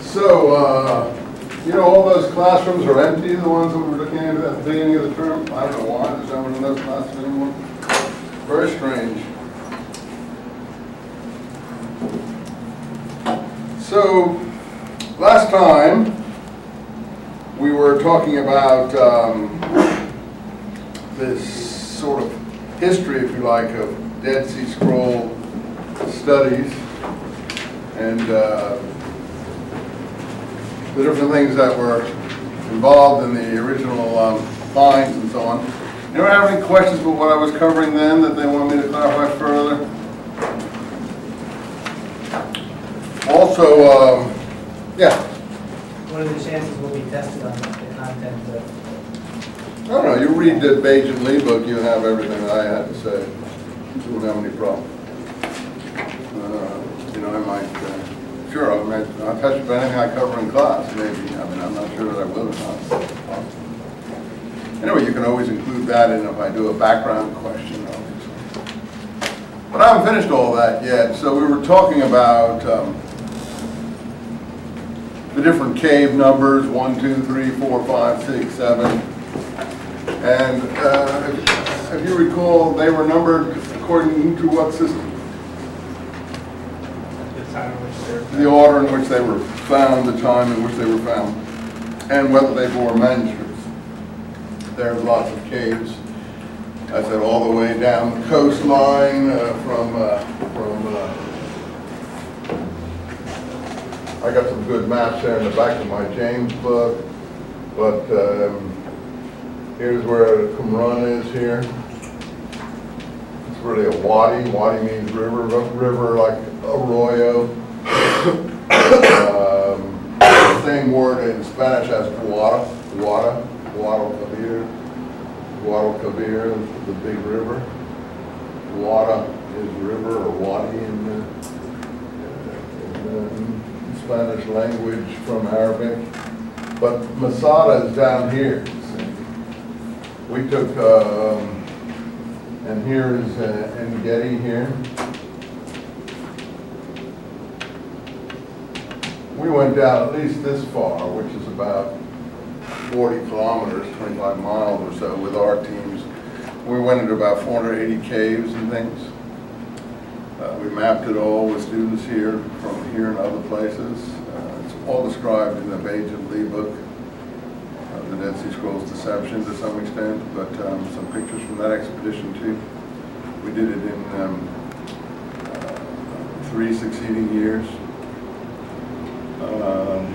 So, you know, all those classrooms are empty, the ones that we were looking at the beginning of the term. I don't know why, there's no one in those classes anymore. Very strange. So, last time we were talking about this sort of history, if you like, of Dead Sea Scroll studies and the different things that were involved in the original finds and so on. Anyone have any questions about what I was covering then that they want me to clarify further? Also, yeah. What are the chances we'll be tested on the content of? I don't know. You read the Page and Lee book, you have everything that I had to say. You won't have any problem. You know, I might. Sure, I'll touch upon anything I cover in class, maybe. I mean, I'm not sure that I will or not. Anyway, you can always include that in if I do a background question, obviously. But I haven't finished all that yet. So we were talking about the different cave numbers, 1, 2, 3, 4, 5, 6, 7. And if you recall, they were numbered according to what system? The order in which they were found, the time in which they were found, and whether they bore manuscripts. There's lots of caves. I said all the way down the coastline I got some good maps there in the back of my James book, but here's where Qumran is here. It's really a wadi. Wadi means river, river like arroyo. Same word in Spanish as Guadalquivir, the big river. Guada is river or wadi in Spanish language from Arabic. But Masada is down here. See? We took, and here is En-Gedi here. We went down at least this far, which is about 40 kilometers, 25 miles or so with our teams. We went into about 480 caves and things. We mapped it all with students here, from here and other places. It's all described in the Page and Lee book, the Dead Sea Scrolls Deception to some extent, but some pictures from that expedition too. We did it in 3 succeeding years.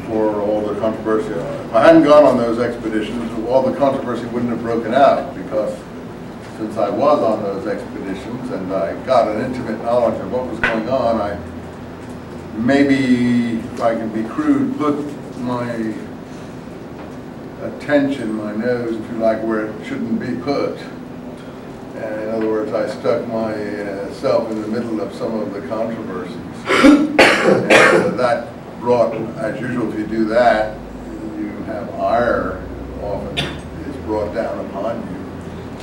For all the controversy. If I hadn't gone on those expeditions, all the controversy wouldn't have broken out, because since I was on those expeditions and I got an intimate knowledge of what was going on, I maybe, if I can be crude, put my attention, my nose, if you like, where it shouldn't be put. And in other words, I stuck myself in the middle of some of the controversies. And that brought, as usual, if you do that, you have ire often is brought down upon you.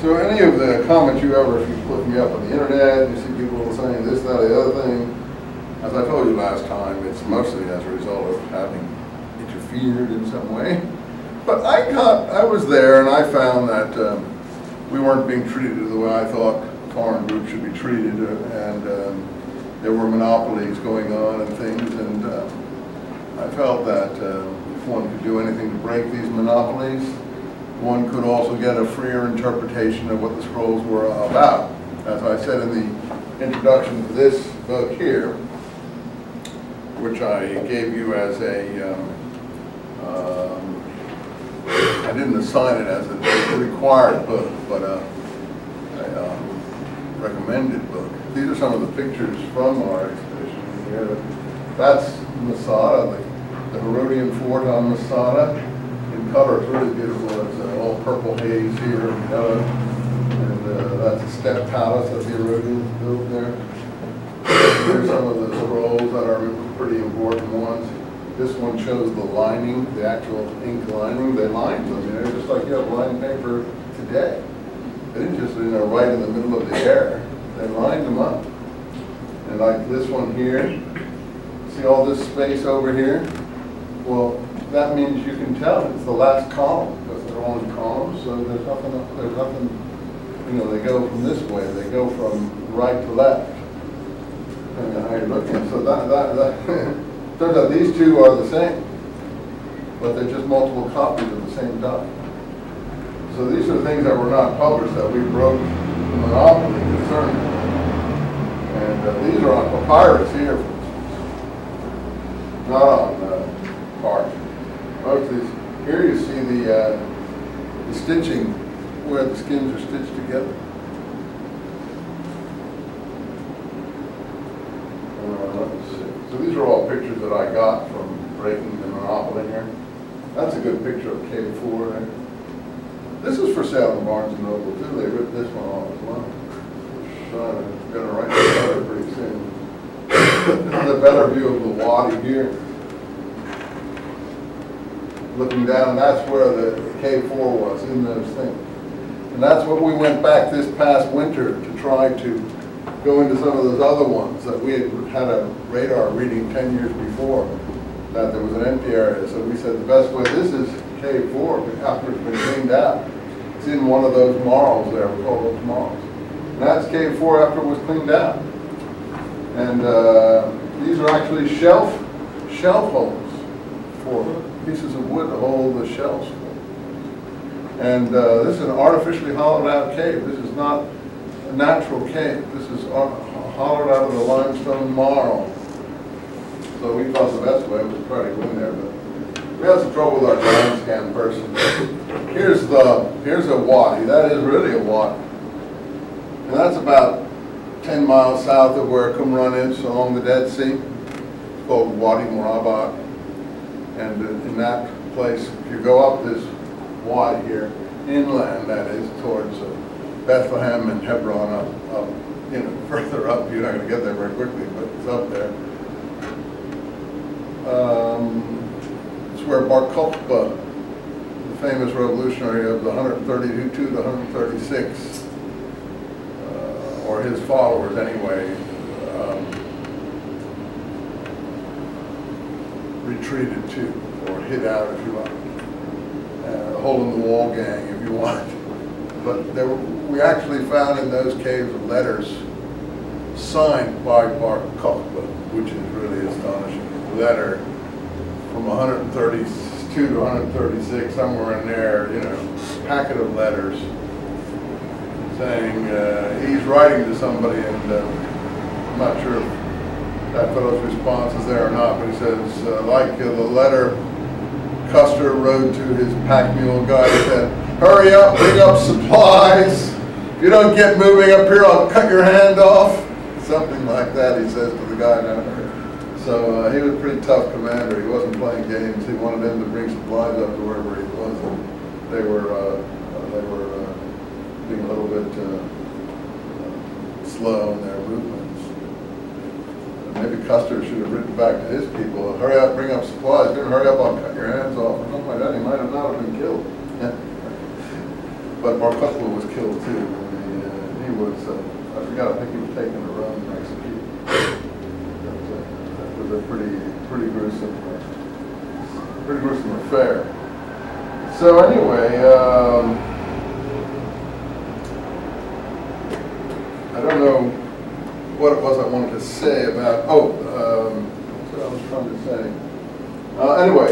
So any of the comments you ever, if you look me up on the internet, you see people saying this, that, or the other thing, as I told you last time, it's mostly as a result of having interfered in some way. But I was there and I found that we weren't being treated the way I thought foreign groups should be treated, and there were monopolies going on and things, and I felt that if one could do anything to break these monopolies, one could also get a freer interpretation of what the scrolls were about. As I said in the introduction to this book here, which I gave you as a, I didn't assign it as a required book, but a recommended book. These are some of the pictures from our expedition here. That's Masada, the Herodian fort on Masada. In color, it's really beautiful. It's all purple haze here and yellow. And that's a step palace that the Herodians built there. Here's some of the scrolls that are pretty important ones. This one shows the lining, the actual ink lining. They lined them, you know, just like you have lined paper today. They didn't just, right in the middle of the air. They lined them up. And like this one here, see all this space over here? Well, that means you can tell it's the last column, because they're on columns, so there's nothing, you know, they go from this way, they go from right to left. And how you're looking, so that turns out these two are the same, but they're just multiple copies of the same document. So these are the things that were not published that we broke the monopoly concerning. And these are on papyrus here, for instance, not on parchment. Most of these, here you see the stitching where the skins are stitched together. Let's see. So these are all pictures that I got from breaking the monopoly here. That's a good picture of K4 there. This is for sale in Barnes & Noble too. They ripped this one off as well. I'm going to write this letter pretty soon. This is a better view of the wadi here. Looking down, that's where the K4 was, in those things. And that's what we went back this past winter to try to go into some of those other ones that we had a radar reading 10 years before, that there was an empty area. So we said the best way, this is K4, after it's been cleaned out. It's in one of those marls there, we call those marls. And that's K4 after it was cleaned out. And these are actually shelf holes for pieces of wood to hold the shelves for. And this is an artificially hollowed out cave. This is not a natural cave. This is hollowed out of the limestone marl. So we thought the best way was to try to go in there, but we had some trouble with our ground scan person. Here's a wadi. That is really a wadi. And that's about 10 miles south of where Qumran is, along the Dead Sea. It's called Wadi Murabat. And in that place, if you go up this wadi here, inland that is, towards Bethlehem and Hebron, up, you know, further up, you're not going to get there very quickly, but it's up there. It's where Bar Kokhba, the famous revolutionary of the 132 to 136, or his followers anyway, retreated to, or hid out if you like. Hole in the wall gang if you want. But we actually found in those caves letters signed by Bar Kokhba, which is really astonishing. A letter from 132 to 136, somewhere in there, you know, a packet of letters saying he's writing to somebody, and I'm not sure if that fellow's response is there or not, but he says, like the letter Custer rode to his pack mule guy, he said, hurry up, bring up supplies. If you don't get moving up here, I'll cut your hand off. Something like that, he says to the guy down there. So he was a pretty tough commander. He wasn't playing games. He wanted them to bring supplies up to wherever he was. And they were being a little bit slow in their movements. Maybe Custer should have written back to his people, hurry up, bring up supplies. Didn't hurry up, I'll cut your hands off. Or something like that. He might have not have been killed. But Bar Kokhba was killed too. He was, I forgot, I think he was taken to Rome and executed. That was a pretty gruesome affair. So anyway, I don't know what it was I wanted to say about, that's what I was trying to say. Anyway,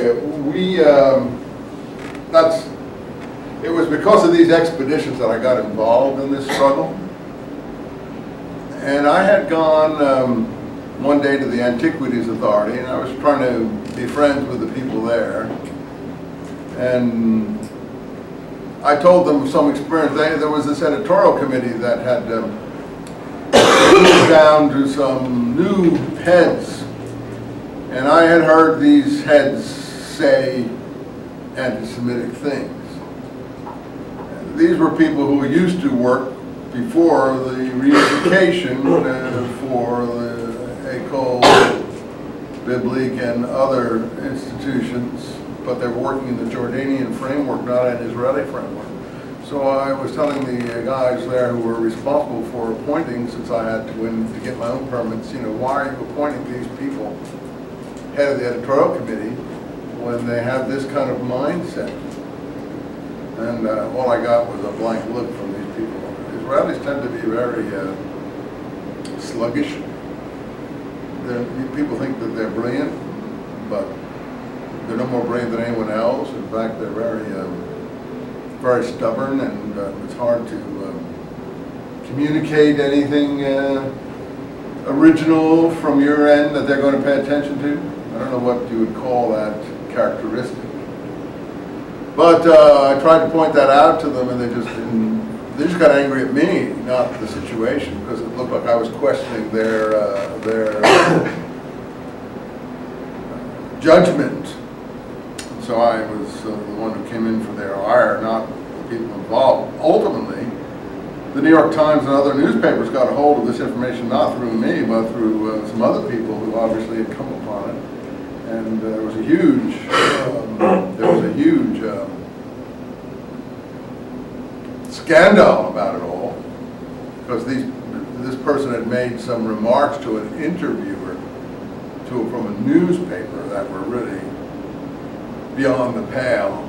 it was because of these expeditions that I got involved in this struggle. And I had gone one day to the Antiquities Authority, and I was trying to be friends with the people there. And I told them some experience. There was this editorial committee that had moved down to some new heads. And I had heard these heads say anti-Semitic things. These were people who used to work before the reunification for the École Biblique and other institutions, but they were working in the Jordanian framework, not an Israeli framework. So I was telling the guys there who were responsible for appointing, since I had to get my own permits, you know, why are you appointing these people, head of the editorial committee, when they have this kind of mindset. And all I got was a blank look from these people. Israelis tend to be very sluggish. People think that they're brilliant, but they're no more brilliant than anyone else. In fact, they're very stubborn, and it's hard to communicate anything original from your end that they're going to pay attention to. I don't know what you would call that characteristic. But I tried to point that out to them, and they just got angry at me, not the situation, because it looked like I was questioning their judgment. So I was the one who came in for their ire, not the people involved. Ultimately, the New York Times and other newspapers got a hold of this information not through me, but through some other people who obviously had come upon it. And there was a huge scandal about it all, because this person had made some remarks to an interviewer from a newspaper that were really beyond the pale.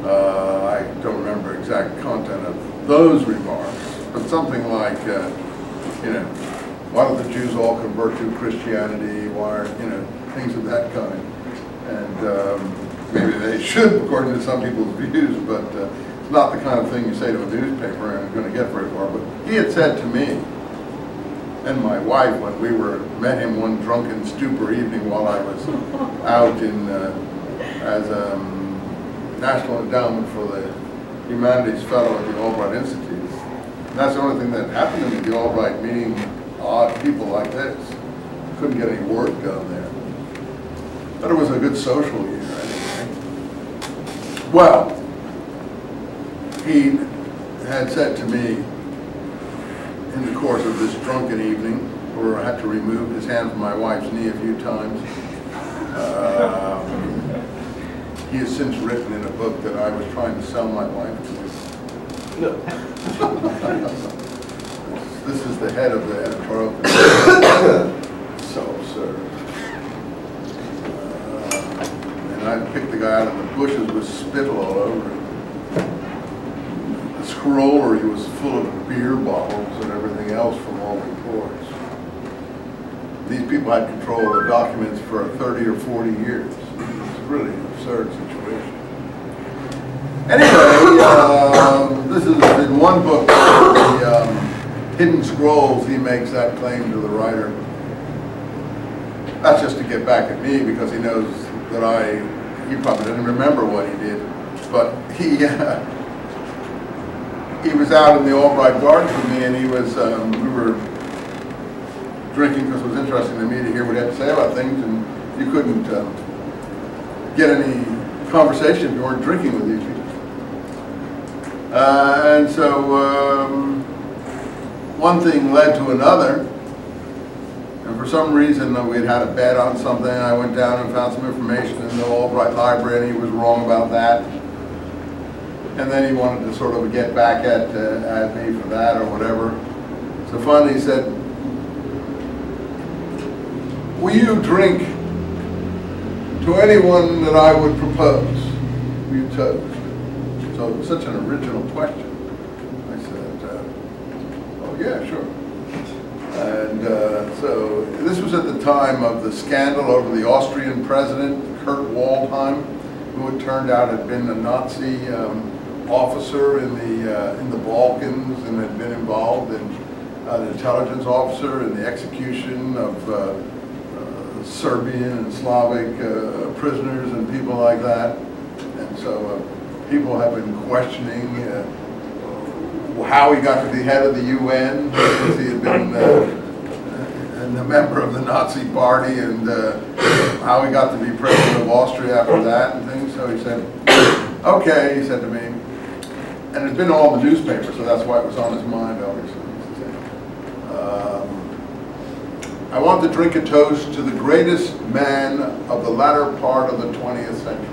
I don't remember exact content of those remarks, but something like, why don't the Jews all convert to Christianity? Why, things of that kind. And maybe they should, according to some people's views, but it's not the kind of thing you say to a newspaper and going to get very far. But he had said to me and my wife, when we met him one drunken stupor evening while I was out as a National Endowment for the Humanities Fellow at the Albright Institute. And that's the only thing that happened to me, the Albright meeting odd people like this. Couldn't get any work done there. But it was a good social year anyway. Well, he had said to me in the course of this drunken evening, where I had to remove his hand from my wife's knee a few times, he has since written in a book that I was trying to sell my wife to. No. This is the head of the editorial. So absurd. And I picked the guy out of the bushes with spittle all over him. The scrollery was full of beer bottles and everything else from all reports. These people had control of the documents for 30 or 40 years. It's really an absurd situation. Anyway, this is in one book, the Hidden Scrolls, he makes that claim to the writer. That's just to get back at me, because he knows that he probably didn't remember what he did, but he was out in the Albright Gardens with me, and we were drinking because it was interesting to me to hear what he had to say about things, and you couldn't get any conversation if you weren't drinking with these people. And so one thing led to another, and for some reason we had a bet on something. I went down and found some information in the Albright Library, and he was wrong about that. And then he wanted to sort of get back at me for that or whatever. So finally he said, will you drink to anyone that I would propose? Will you toast? So it was such an original question. I said, oh yeah, sure. And so this was at the time of the scandal over the Austrian president, Kurt Waldheim, who it turned out had been a Nazi officer in the Balkans and had been involved in an intelligence officer in the execution of Serbian and Slavic prisoners and people like that. And so people have been questioning how he got to be head of the UN, because he had been a member of the Nazi party, and how he got to be president of Austria after that and things. So he said, okay, he said to me, and it's been all the newspapers, so that's why it was on his mind, obviously. I want to drink a toast to the greatest man of the latter part of the 20th century.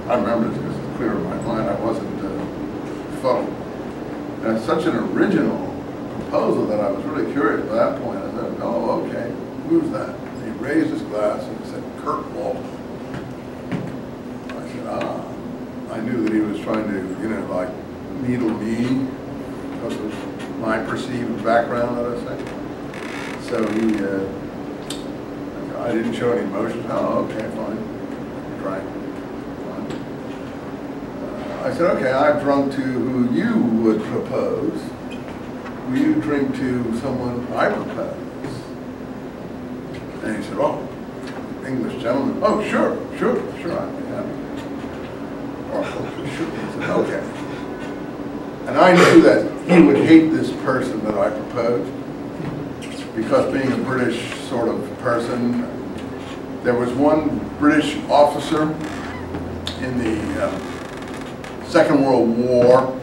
I remember this because it's clear in my mind. I wasn't fuddled. And it's such an original proposal that I was really curious by that point. I said, oh, okay, who's that? And he raised his glass and he said, Kurt Waldheim. trying to, you know, like needle me because of my perceived background, let us say. So I didn't show any emotions. Oh, okay, fine. Drank. Fine. I said, okay, I've drunk to who you would propose. Will you drink to someone I propose? And he said, oh, English gentleman. Oh, sure, I'd be happy. Oh, sure. He said, okay. And I knew that he would hate this person that I proposed, because being a British sort of person, there was one British officer in the Second World War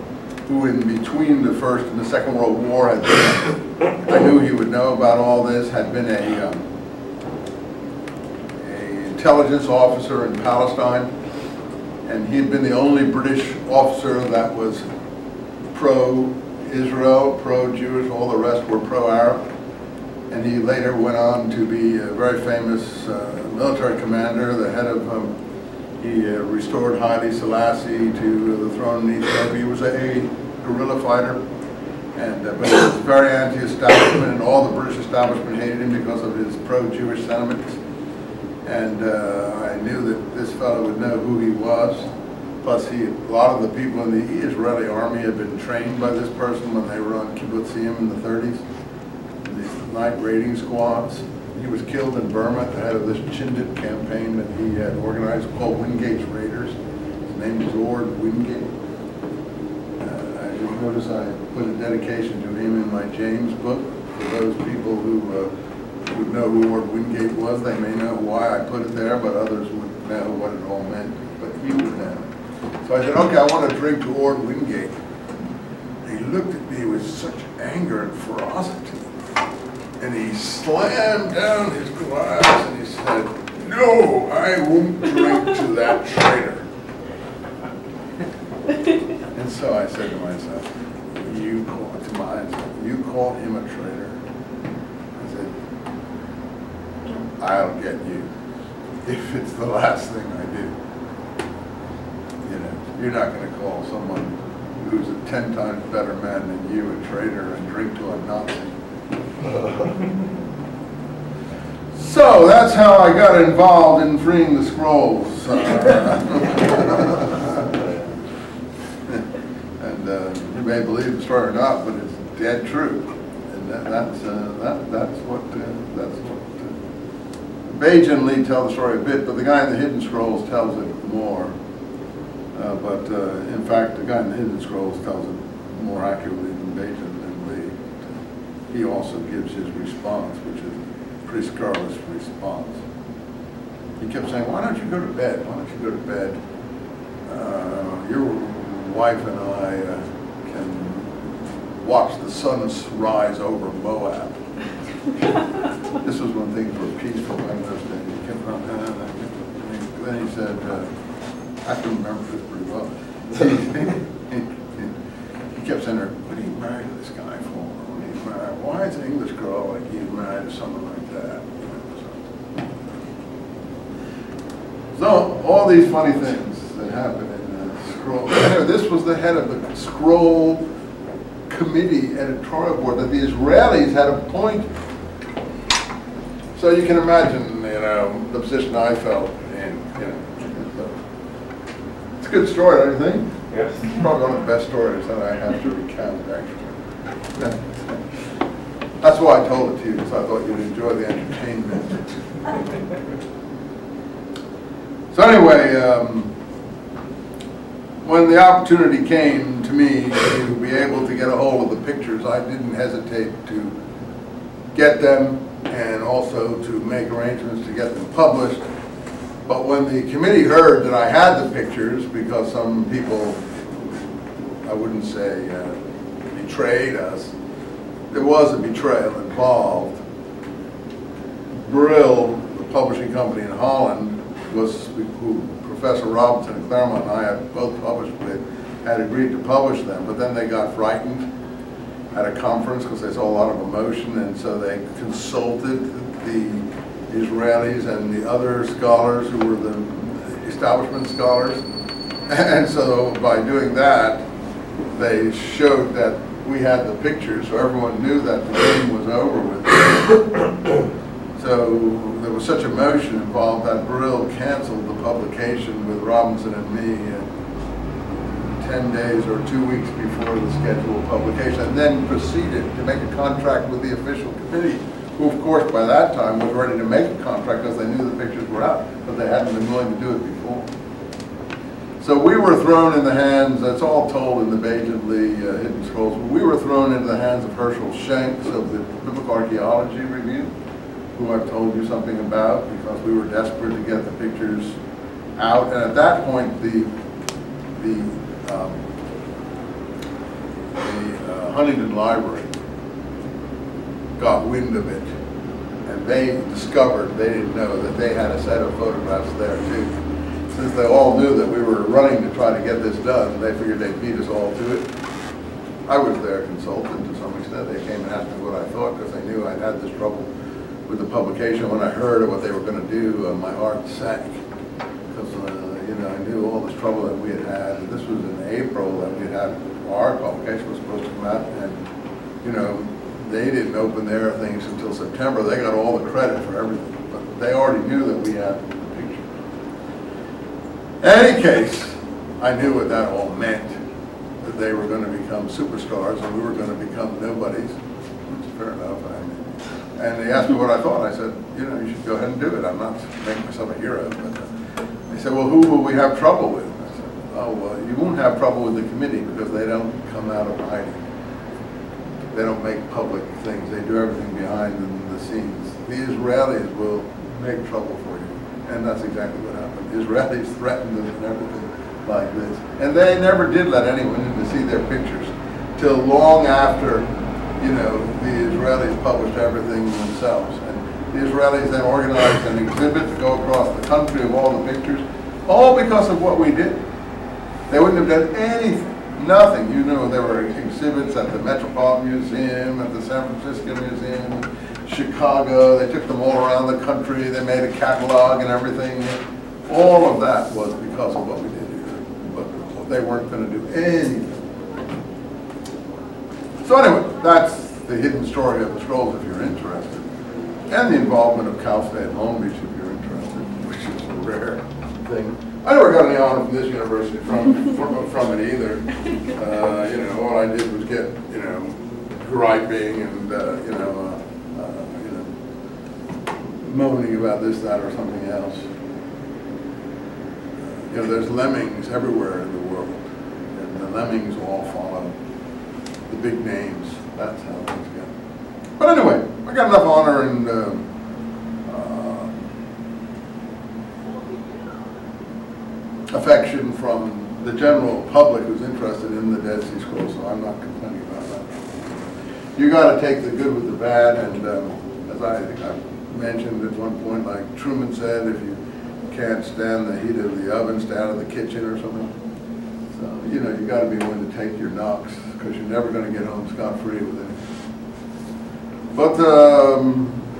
who, in between the First and the Second World War, had been, I knew he would know about all this, had been a intelligence officer in Palestine, and he had been the only British officer that was pro-Israel, pro-Jewish, all the rest were pro-Arab. And he later went on to be a very famous military commander, the head of, he restored Haile Selassie to the throne in Ethiopia. He was a guerrilla fighter, and but he was very anti-establishment, and all the British establishment hated him because of his pro-Jewish sentiments. And I knew that this fellow would know who he was. Plus, a lot of the people in the Israeli army had been trained by this person when they were on kibbutzim in the 30s. Night raiding squads. He was killed in Burma at the head of this Chindit campaign that he had organized called Wingate's Raiders. His name was Ord Wingate. As you notice, I put a dedication to him in my James book. For those people who would know who Ord Wingate was, they may know why I put it there, but others would know what it all meant. But he would know. So I said, okay, I want to drink to Ord Wingate. And he looked at me with such anger and ferocity. And he slammed down his glass and he said, no, I won't drink to that traitor. And so I said to myself, you call him a traitor? I said, I'll get you if it's the last thing I do. You know, you're not going to call someone who's a 10 times better man than you a traitor and drink to a Nazi. So that's how I got involved in freeing the scrolls. And you may believe the story or not, but it's dead true. And that's what Bajan Lee tells the story a bit, but the guy in the Hidden Scrolls tells it more. In fact, the guy in the Hidden Scrolls tells it more accurately than Bajan. He also gives his response, which is a pretty scurrilous response. He kept saying, why don't you go to bed? Why don't you go to bed? Your wife and I can watch the sun rise over Moab. This was when things were peaceful in those days. He kept on, then he said, I can remember this pretty well. He kept saying, what are you married to this guy for? Why is an English girl like you married to someone like that? So all these funny things that happen in the scroll. Anyway, this was the head of the scroll committee editorial board that the Israelis had appointed. So you can imagine, the position I felt in. It's a good story, don't you think? Yes. It's probably one of the best stories that I have to recount, actually. That's why I told it to you, because I thought you'd enjoy the entertainment. So anyway, when the opportunity came to me to be able to get a hold of the pictures, I didn't hesitate to get them and also to make arrangements to get them published. But when the committee heard that I had the pictures, because some people, I wouldn't say betrayed us, there was a betrayal involved. Brill, the publishing company in Holland, who Professor Robinson and Claremont and I had both published with, had agreed to publish them, but then they got frightened at a conference because they saw a lot of emotion, and so they consulted the Israelis and the other scholars who were the establishment scholars, And so by doing that, they showed that we had the pictures, so everyone knew that the game was over with. So there was such emotion involved that Brill canceled the publication with Robinson and me 10 days or 2 weeks before the scheduled publication, and then proceeded to make a contract with the official committee, who of course by that time was ready to make a contract because they knew the pictures were out, but they hadn't been willing to do it before. So we were thrown in the hands, that's all told in the Bageley Hidden Scrolls, we were thrown into the hands of Herschel Shanks of the Biblical Archaeology Review, who I've told you something about, because we were desperate to get the pictures out. And at that point, the Huntington Library got wind of it, and they discovered, they didn't know, that they had a set of photographs there too. Since they all knew that we were running to try to get this done, they figured they'd beat us all to it. I was their consultant to some extent. They came and asked me what I thought, because they knew I'd had this trouble with the publication. When I heard of what they were going to do, my heart sank, because you know, I knew all this trouble that we had had. And this was in April that we had our publication was supposed to come out, and you know, they didn't open their things until September. They got all the credit for everything, but they already knew that we had the picture. In any case, I knew what that all meant, that they were going to become superstars and we were going to become nobodies, which is fair enough. And they asked me what I thought. I said, you know, you should go ahead and do it. I'm not making myself a hero. But they said, well, who will we have trouble with? I said, oh, well, you won't have trouble with the committee because they don't come out of hiding. They don't make public things. They do everything behind the scenes. The Israelis will make trouble for you. And that's exactly what happened. The Israelis threatened them and everything like this. And they never did let anyone in to see their pictures till long after, you know, the Israelis published everything themselves. And the Israelis then organized an exhibit to go across the country of all the pictures, all because of what we did. They wouldn't have done anything, nothing. You know, there were exhibits at the Metropolitan Museum, at the San Francisco Museum, Chicago. They took them all around the country. They made a catalog and everything. All of that was because of what we did here. But they weren't going to do anything. So anyway, that's the hidden story of the scrolls if you're interested. And the involvement of Cal State Long Beach if you're interested, which is a rare thing. I never got any honor from this university from it either. You know, all I did was get, you know, griping and, you know, moaning about this, that, or something else. You know, there's lemmings everywhere in the world, and the lemmings all follow the big names. That's how things go. But anyway, I got enough honor and affection from the general public who's interested in the Dead Sea Scrolls, so I'm not complaining about that. You got to take the good with the bad, and as I think I mentioned at one point, like Truman said, if you can't stand the heat of the oven, stay out of the kitchen or something. So, you know, you got to be willing to take your knocks, because you're never going to get home scot-free with it. But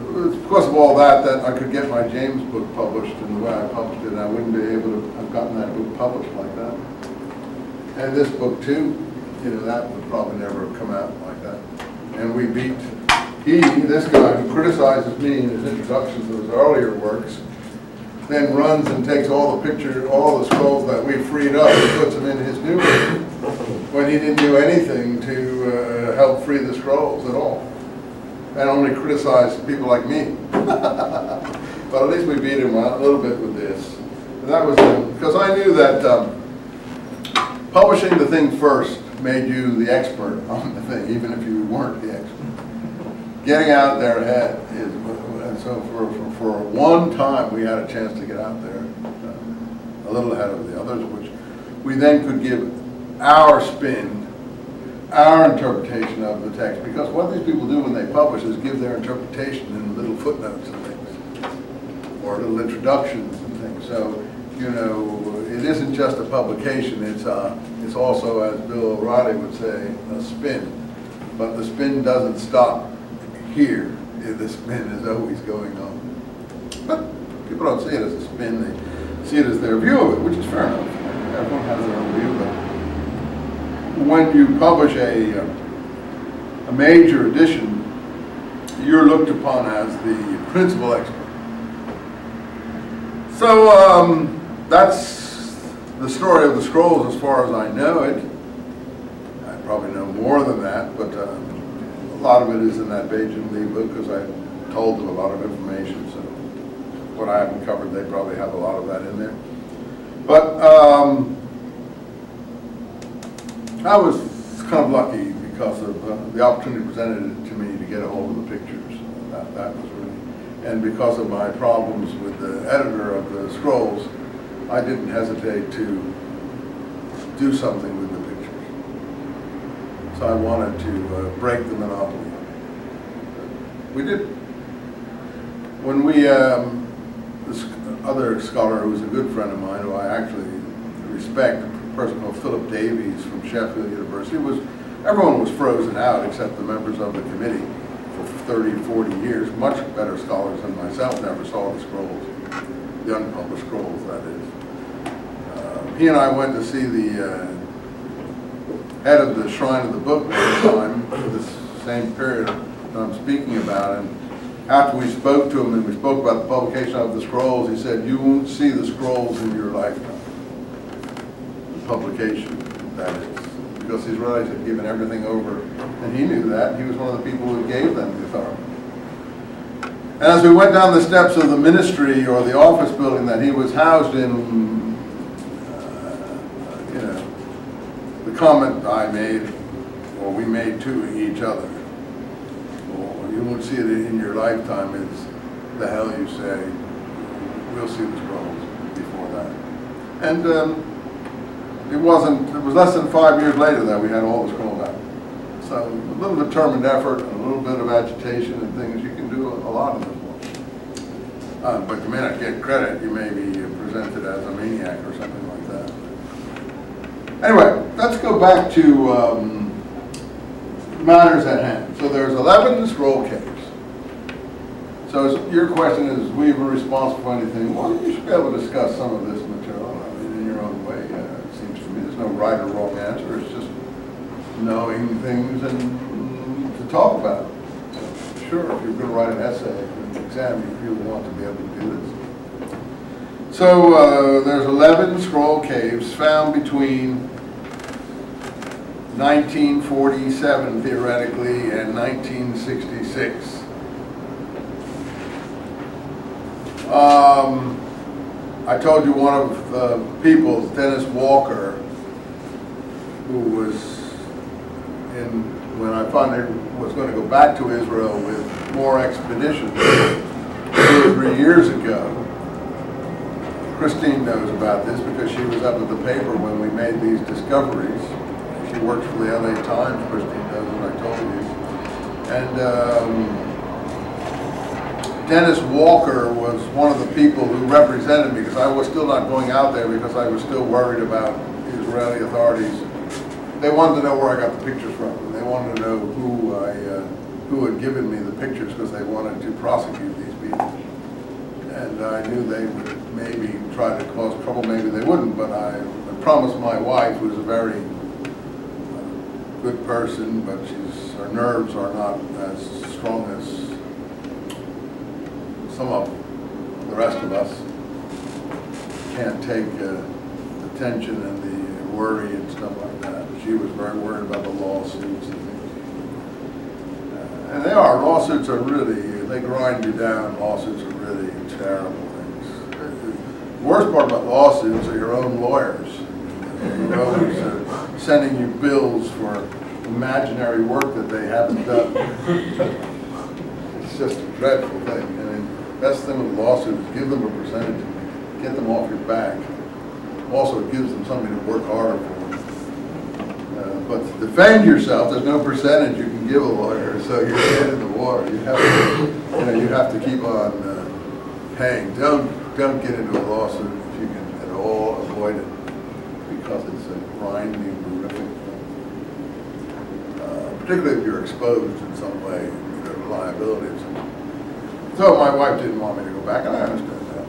it's because of all that that I could get my James book published in the way I published it, and I wouldn't be able to have gotten that book published like that. And this book too, you know, that would probably never have come out like that. And we beat, this guy who criticizes me in his introduction to his earlier works, then runs and takes all the pictures, all the scrolls that we freed up and puts them in his new book, when he didn't do anything to help free the scrolls at all. And only criticized people like me. But at least we beat him a little bit with this. And that was because I knew that publishing the thing first made you the expert on the thing, even if you weren't the expert. Getting out there ahead is, and so for one time we had a chance to get out there a little ahead of the others, which we then could give our spin, our interpretation of the text, because what these people do when they publish is give their interpretation in little footnotes and things, or little introductions and things. So, you know, it isn't just a publication, it's also, as Bill O'Reilly would say, a spin. But the spin doesn't stop here. The spin is always going on. But people don't see it as a spin, they see it as their view of it, which is fair enough. everyone has their own view, but when you publish a major edition, you're looked upon as the principal expert. So that's the story of the scrolls as far as I know it. I probably know more than that, but a lot of it is in that N.T.will book because I told them a lot of information. So what I haven't covered, they probably have a lot of that in there. But I was kind of lucky because of the opportunity presented to me to get a hold of the pictures. That was really, and because of my problems with the editor of the scrolls, I didn't hesitate to do something with the pictures. So I wanted to break the monopoly. We did. When we, this other scholar who was a good friend of mine, who I actually respect, a person called Philip Davies from Sheffield University, everyone was frozen out except the members of the committee for 30, 40 years. Much better scholars than myself never saw the scrolls, the unpublished scrolls, that is. He and I went to see the head of the Shrine of the Book one time for this same period that I'm speaking about, and after we spoke to him and we spoke about the publication of the scrolls, he said, "You won't see the scrolls in your lifetime." The publication, that is. Because his relatives had given everything over, and he knew that. He was one of the people who gave them the authority. And as we went down the steps of the ministry or the office building that he was housed in, the comment I made, or we made to each other, well, you won't see it in your lifetime, is the hell you say. We'll see the scrolls before that. And it was less than 5 years later that we had all the scrolls out. So a little determined effort and a little bit of agitation and things, you can do a lot of this work. But you may not get credit, you may be presented as a maniac or something like that. Anyway, let's go back to matters at hand. So there's 11 scroll caves. So your question is, we were responsible for anything? Well, you should be able to discuss some of this material in your own way. It seems to me there's no right or wrong answer. It's just knowing things and to talk about it. So, sure, if you're going to write an essay for an exam, you really want to be able to do this. So there's 11 scroll caves found between 1947, theoretically, and 1966. I told you one of the people, Dennis Walker, who was when I finally was going to go back to Israel with more expeditions 2 or 3 years ago. Christine knows about this because she was up at the paper when we made these discoveries. She works for the LA Times, Christine knows what I told you. And Dennis Walker was one of the people who represented me because I was still not going out there because I was still worried about the Israeli authorities. They wanted to know where I got the pictures from, and they wanted to know who had given me the pictures because they wanted to prosecute these people. And I knew they would maybe try to cause trouble, maybe they wouldn't, but I promised my wife, who's a very good person, but her nerves are not as strong as some of the rest of us. Can't take the tension and the worry and stuff like that. She was very worried about the lawsuits and things. And lawsuits are really, they grind you down. Lawsuits are really terrible things. The worst part about lawsuits are your own lawyers. Your lawyers are sending you bills for imaginary work that they haven't done. It's just a dreadful thing. And the best thing with a lawsuit is give them a percentage and get them off your back. Also, it gives them something to work harder for. But to defend yourself, there's no percentage you can give a lawyer, so you're dead in the water. You have to keep on paying. Don't get into a lawsuit if you can at all avoid it, because it's a grinding, horrific thing. Particularly if you're exposed in some way, liability or something. So my wife didn't want me to go back, and I understand that.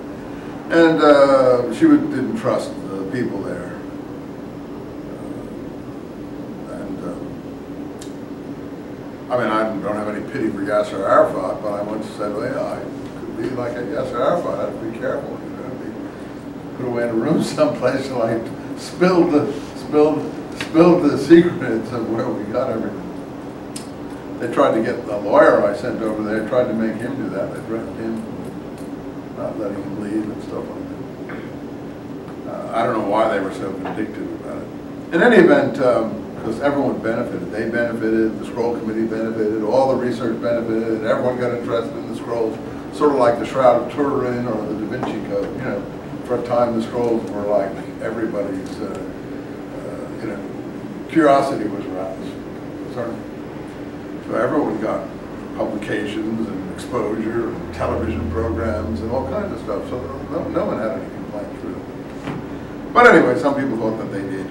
And she didn't trust the people there. I mean, I don't have any pity for Yasser Arafat, but I once said, well, yeah, I could be like a Yasser Arafat. I have to be careful, you know, be put away in a room someplace till I spilled the secrets of where we got everything. They tried to get the lawyer I sent over there, tried to make him do that. They threatened him, not letting him leave and stuff like that. I don't know why they were so vindictive about it. In any event, because everyone benefited. They benefited, the scroll committee benefited, all the research benefited, and everyone got interested in the scrolls, sort of like the Shroud of Turin or the Da Vinci Code. You know, for a time the scrolls were like everybody's, you know, curiosity was aroused. Certainly. So everyone got publications and exposure and television programs and all kinds of stuff. So no one had any complaints really. But anyway, some people thought that they did.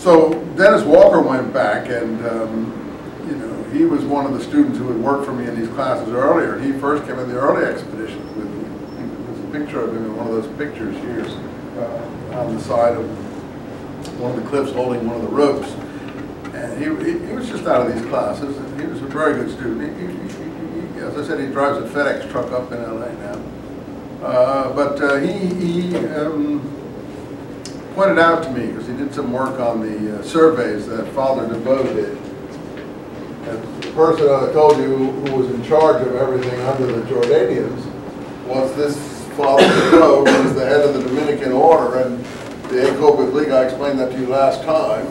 So Dennis Walker went back, and you know, he was one of the students who had worked for me in these classes earlier. He first came in the early expeditions with me. There's a picture of him in one of those pictures here on the side of one of the cliffs holding one of the ropes. And he was just out of these classes, and he was a very good student. He, as I said, he drives a FedEx truck up in LA now. But he pointed out to me, because he did some work on the surveys that Father DeVoe did. And the person I told you who was in charge of everything under the Jordanians was this Father DeVoe, who was the head of the Dominican order, and the Aprocrypha League, I explained that to you last time.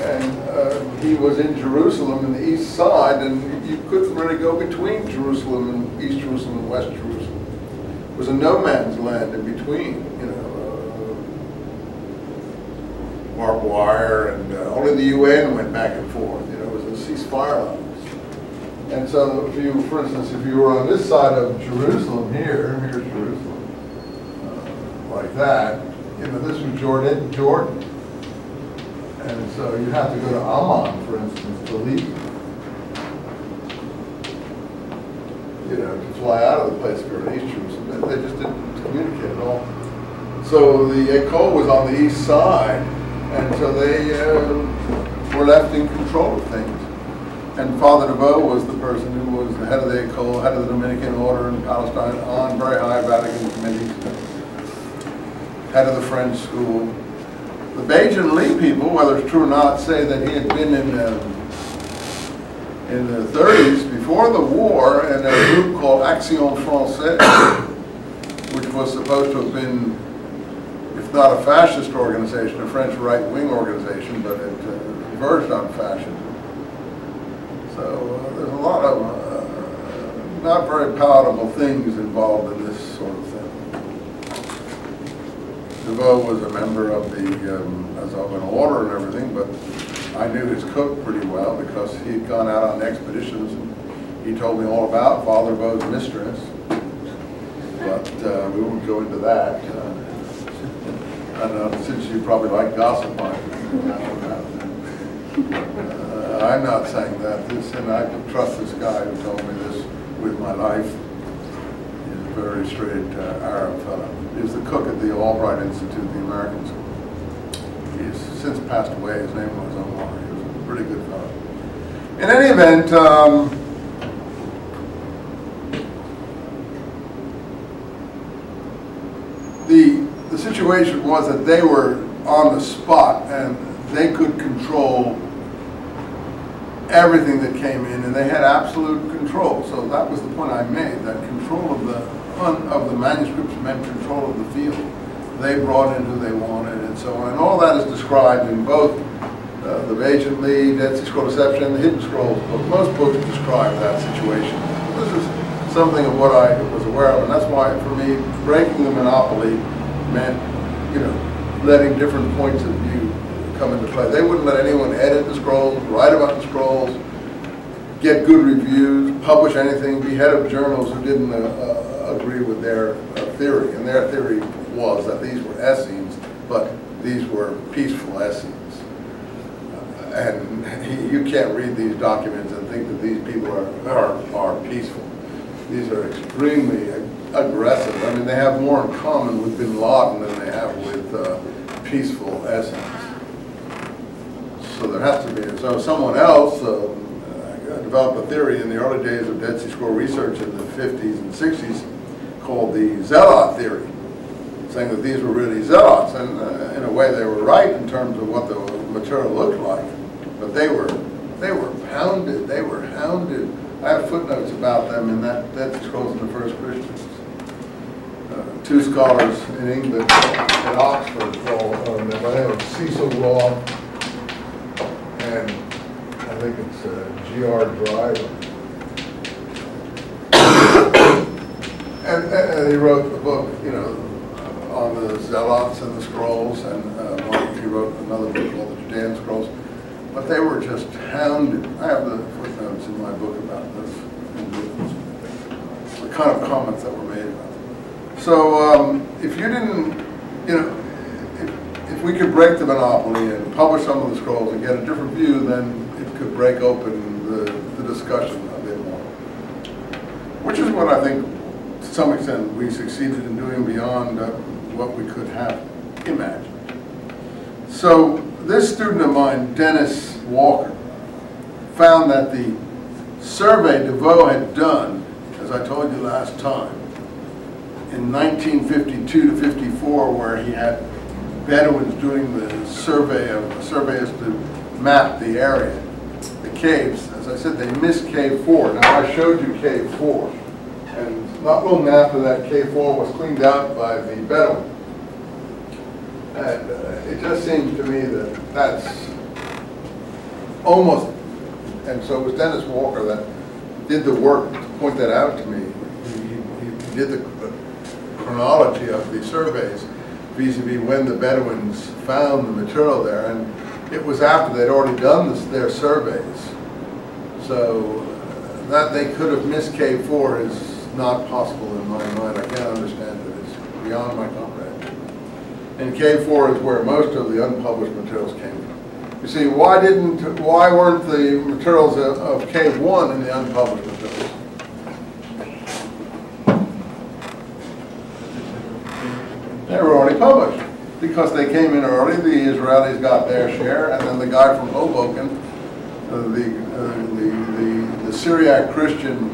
And he was in Jerusalem in the east side, and you couldn't really go between Jerusalem and East Jerusalem and West Jerusalem. It was a no man's land in between, you know, barbed wire, and only the UN went back and forth. You know, it was a ceasefire lines. And so, if you, for instance, if you were on this side of Jerusalem here's Jerusalem, like that, you know, this was Jordan. And so you have to go to Amman, for instance, to leave. You know, to fly out of the place if you're in East Jerusalem. They just didn't communicate at all. So the Ecole was on the east side, and so they were left in control of things. And Father DeVoe was the person who was the head of the Ecole, head of the Dominican order in Palestine, on very high Vatican committees, head of the French school. The Bajan Lee people, whether it's true or not, say that he had been in the 30s, before the war, in a group called Action Française, which was supposed to have been, if not a fascist organization, a French right-wing organization, but it verged on fascism. So there's a lot of not very palatable things involved in this sort of thing. DeVoe was a member of the, as of an order and everything, but I knew his cook pretty well because he had gone out on expeditions, and he told me all about Father DeVoe's mistress. But we won't go into that. I don't know, since you probably like gossip, I'm not saying that. And I trust this guy who told me this with my life. He's a very straight Arab fellow. He was the cook at the Albright Institute, the American school. He's since passed away. His name was Omar. He was a pretty good fellow. In any event, the situation was that they were on the spot and they could control everything that came in, and they had absolute control. So that was the point I made, that control of the manuscripts meant control of the field. They brought in who they wanted and so on. And all that is described in both the Bajan Lee, Dead Sea Scroll Deception, and the Hidden Scrolls book. Most books describe that situation. This is something of what I was aware of, and that's why, for me, breaking the monopoly meant, you know, letting different points of view come into play. They wouldn't let anyone edit the scrolls, write about the scrolls, get good reviews, publish anything, be head of journals who didn't agree with their theory. And their theory was that these were Essenes, but these were peaceful Essenes. And you can't read these documents and think that these people are peaceful. These are extremely aggressive. I mean, they have more in common with bin Laden than they have with peaceful Essenes. So there has to be. So someone else developed a theory in the early days of Dead Sea Scroll research in the 50s and 60s called the Zealot theory, saying that these were really zealots, and in a way they were right in terms of what the material looked like, but they were pounded, they were hounded. I have footnotes about them in that Dead Sea Scrolls and the First Christians. Two scholars in England at Oxford called by the name of Cecil Roth, and I think it's G.R. Driver. And he wrote the book, you know, on the Zealots and the Scrolls, and he wrote another book called the Judean Scrolls. But they were just hounded. I have the footnotes in my book about this, the kind of comments that were made about it. So if you didn't, you know, if we could break the monopoly and publish some of the scrolls and get a different view, then it could break open the discussion a bit more. Which is what I think, to some extent, we succeeded in doing beyond what we could have imagined. So this student of mine, Dennis Walker, found that the survey DeVoe had done, as I told you last time, in 1952 to 54, where he had Bedouins doing the surveys to map the area, the caves. As I said, they missed Cave 4. Now I showed you Cave 4, and not long after that, Cave 4 was cleaned out by the Bedouin. And it just seems to me that that's almost, and so it was Dennis Walker that did the work to point that out to me. He did the chronology of the surveys vis-a-vis when the Bedouins found the material there, and it was after they'd already done their surveys. So that they could have missed Cave 4 is not possible in my mind. I can't understand it. It's beyond my comprehension. And Cave 4 is where most of the unpublished materials came from. You see, why weren't the materials of Cave 1 in the unpublished materials? They were already published because they came in early. The Israelis got their share, and then the guy from Hoboken, the Syriac Christian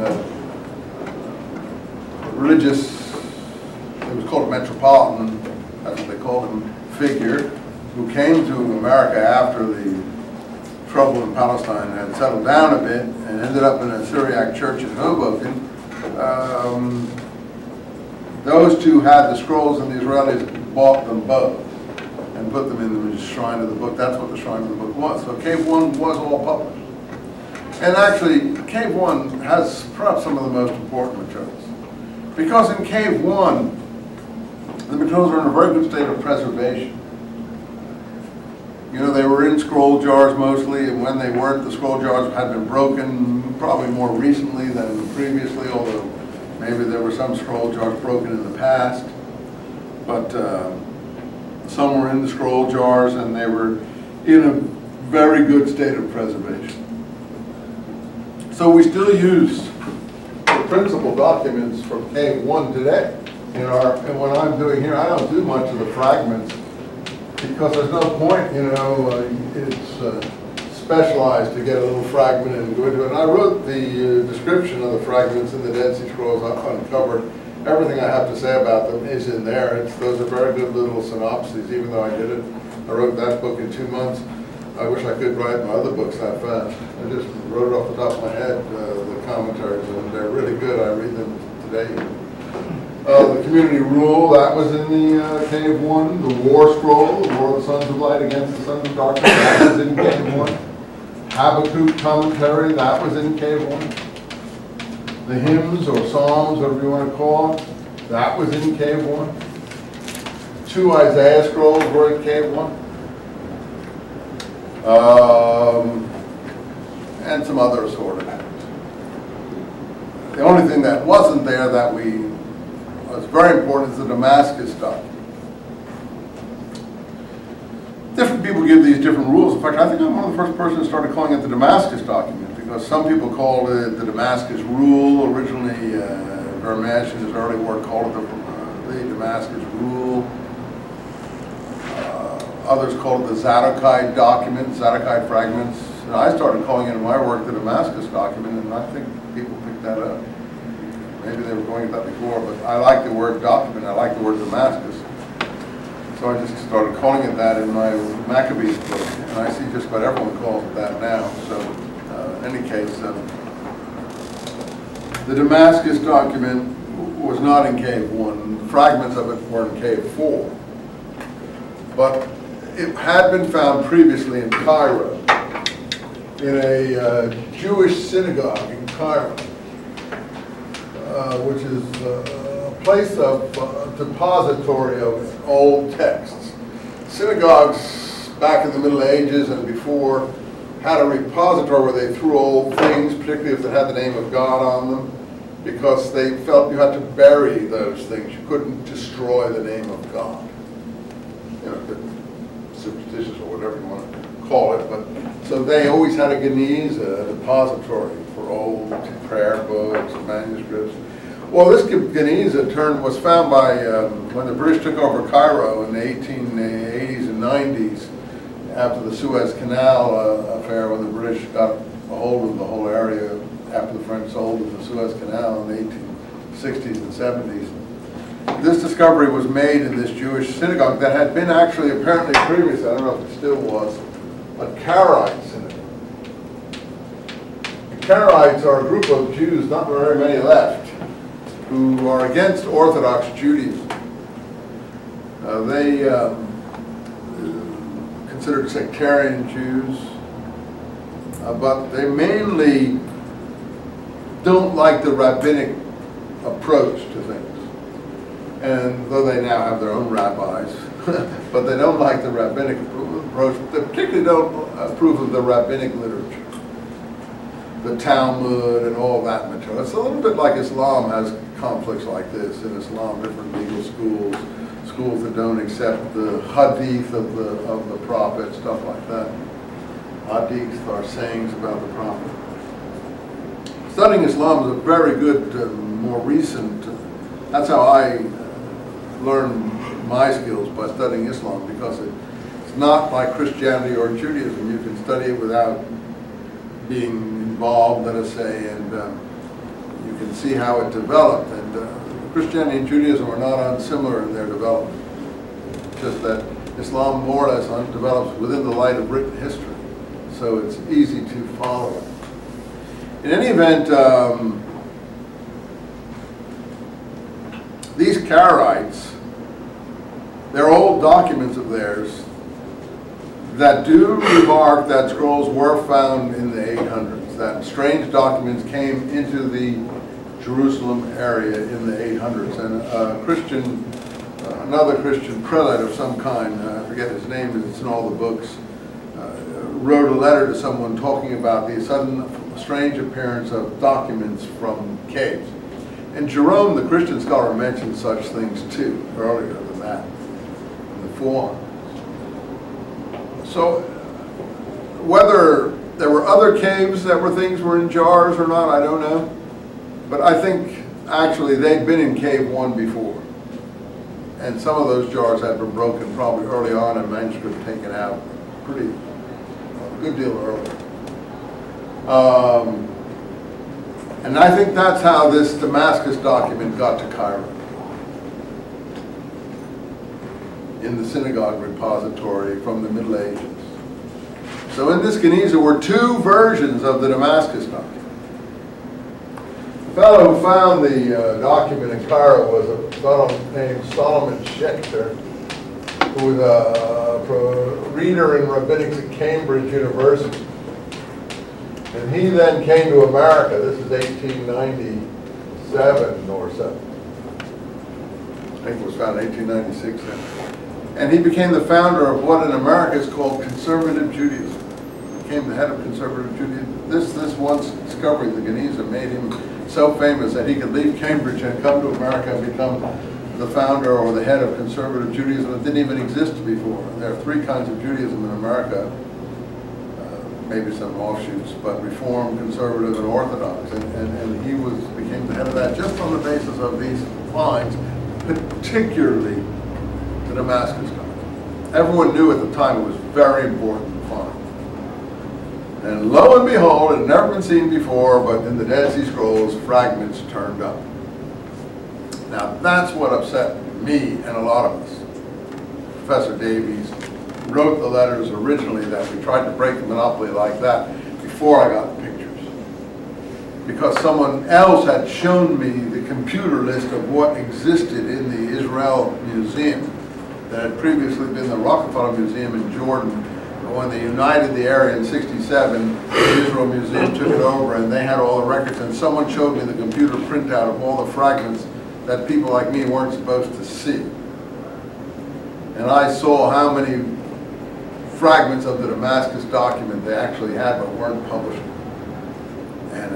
religious, it was called a metropolitan, that's what they called him, figure, who came to America after the trouble in Palestine had settled down a bit and ended up in a Syriac church in Hoboken. Those two had the scrolls, and the Israelis bought them both and put them in the Shrine of the Book. That's what the Shrine of the Book was. So Cave 1 was all published. And actually, Cave 1 has perhaps some of the most important materials. Because in Cave 1, the materials are in a very good state of preservation. You know, they were in scroll jars mostly, and when they weren't, the scroll jars had been broken probably more recently than previously, although maybe there were some scroll jars broken in the past. But some were in the scroll jars, and they were in a very good state of preservation. So we still use the principal documents from Cave 1 today. And what I'm doing here, I don't do much of the fragments because there's no point, you know, it's specialized to get a little fragment and go into it. And I wrote the description of the fragments in the Dead Sea Scrolls. I've uncovered everything I have to say about them is in there. Those are very good little synopses, even though I did it. I wrote that book in 2 months. I wish I could write my other books that fast. I just wrote it off the top of my head, the commentaries, and they're really good. I read them today. The community rule, that was in the Cave 1. The war scroll, the war of the sons of light against the sons of darkness, that was in Cave 1. Habakkuk commentary, that was in Cave 1. The hymns or psalms, whatever you want to call it, that was in Cave 1. 2 Isaiah scrolls were in Cave 1. And some other sort of things. The only thing that wasn't there that was very important is the Damascus Document. Different people give these different rules. In fact, I think I'm one of the first persons who started calling it the Damascus Document, because some people called it the Damascus Rule. Originally, Vermeer in his early work called it the Damascus Rule. Others call it the Zadokite Document, Zadokite fragments. And I started calling it in my work the Damascus Document, and I think people picked that up. Maybe they were going with that before, but I like the word document, I like the word Damascus. So I just started calling it that in my Maccabees book, and I see just about everyone calls it that now. So in any case, the Damascus Document was not in Cave 1. Fragments of it were in Cave 4. But it had been found previously in Cairo, in a Jewish synagogue in Cairo, which is a place of depository of old texts. Synagogues back in the Middle Ages and before had a repository where they threw old things, particularly if they had the name of God on them, because they felt you had to bury those things. You couldn't destroy the name of God. You know, a bit superstitious or whatever you want to call it, but so they always had a geniza, a depository for old prayer books, manuscripts. Well, this geniza was found by, when the British took over Cairo in the 1880s and 90s, after the Suez Canal affair, when the British got a hold of the whole area after the French sold the Suez Canal in the 1860s and 70s. This discovery was made in this Jewish synagogue that had been actually apparently previously, I don't know if it still was, a Karaite synagogue. The Karaites are a group of Jews, not very many left, who are against Orthodox Judaism. They considered sectarian Jews, but they mainly don't like the rabbinic approach to things. And though they now have their own rabbis, but they don't like the rabbinic approach. They particularly don't approve of the rabbinic literature, the Talmud and all that material. It's a little bit like Islam has conflicts like this. In Islam, different legal schools, schools that don't accept the hadith of the prophet, stuff like that. Hadith are sayings about the prophet. Studying Islam is a very good, more recent, that's how I learned my skills, by studying Islam, because it's not like Christianity or Judaism. You can study it without being involved, let us say, and you can see how it developed. And Christianity and Judaism are not unsimilar in their development. Just that Islam more or less develops within the light of written history, so it's easy to follow it. In any event, these Karaites, they're old documents of theirs that do remark that scrolls were found in the 800s, that strange documents came into the Jerusalem area in the 800s, and another Christian prelate of some kind, I forget his name, it's in all the books, wrote a letter to someone talking about the sudden strange appearance of documents from caves. And Jerome, the Christian scholar, mentioned such things too, earlier than that, in the 400s. So, whether there were other caves that were in jars or not, I don't know. But I think, actually, they'd been in Cave 1 before. And some of those jars had been broken probably early on and manuscript taken out a good deal earlier. And I think that's how this Damascus document got to Cairo, in the synagogue repository from the Middle Ages. So in this geniza were two versions of the Damascus document. The fellow who found the document in Cairo was a fellow named Solomon Schechter, who was a reader in rabbinics at Cambridge University. And he then came to America. This is 1897 or so. I think it was found in 1896 then. And he became the founder of what in America is called conservative Judaism. He became the head of conservative Judaism. This once discovery, the geniza, made him so famous that he could leave Cambridge and come to America and become the founder or the head of conservative Judaism that didn't even exist before. There are three kinds of Judaism in America. Maybe some offshoots, but Reform, Conservative, and Orthodox. And he became the head of that just on the basis of these finds, particularly the Damascus document. everyone knew at the time it was very important to find. And lo and behold, it had never been seen before, but in the Dead Sea Scrolls, fragments turned up. Now that's what upset me and a lot of us. Professor Davies wrote the letters originally that we tried to break the monopoly like that before I got the pictures. Because someone else had shown me the computer list of what existed in the Israel Museum that had previously been the Rockefeller Museum in Jordan. But when they united the area in '67, the Israel Museum took it over and they had all the records, and someone showed me the computer printout of all the fragments that people like me weren't supposed to see. And I saw how many fragments of the Damascus Document they actually had but weren't published. And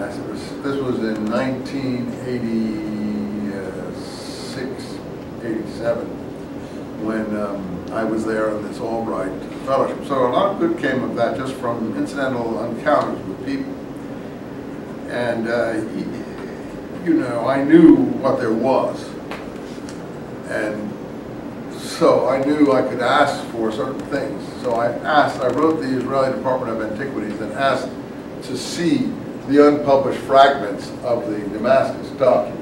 this was in 1986, 87, when I was there on this Albright Fellowship. So a lot of good came of that just from incidental encounters with people. And, you know, I knew what there was. And so I knew I could ask for certain things. So I wrote the Israeli Department of Antiquities and asked to see the unpublished fragments of the Damascus Document.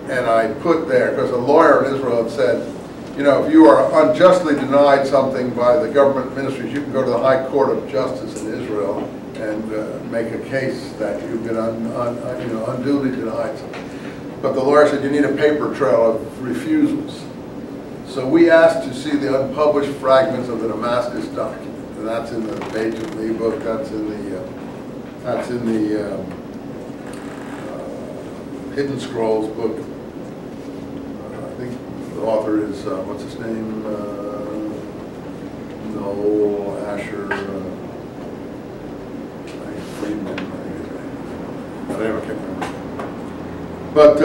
And I put there, because a lawyer in Israel had said, you know, if you are unjustly denied something by the government ministries, you can go to the High Court of Justice in Israel and make a case that you've been unduly denied something. But the lawyer said you need a paper trail of refusals. So we asked to see the unpublished fragments of the Damascus Document. And that's in the page of the book, that's in the Hidden Scrolls book. I think the author is, what's his name? Noel Asher, Friedman, I think his name. I can't remember. But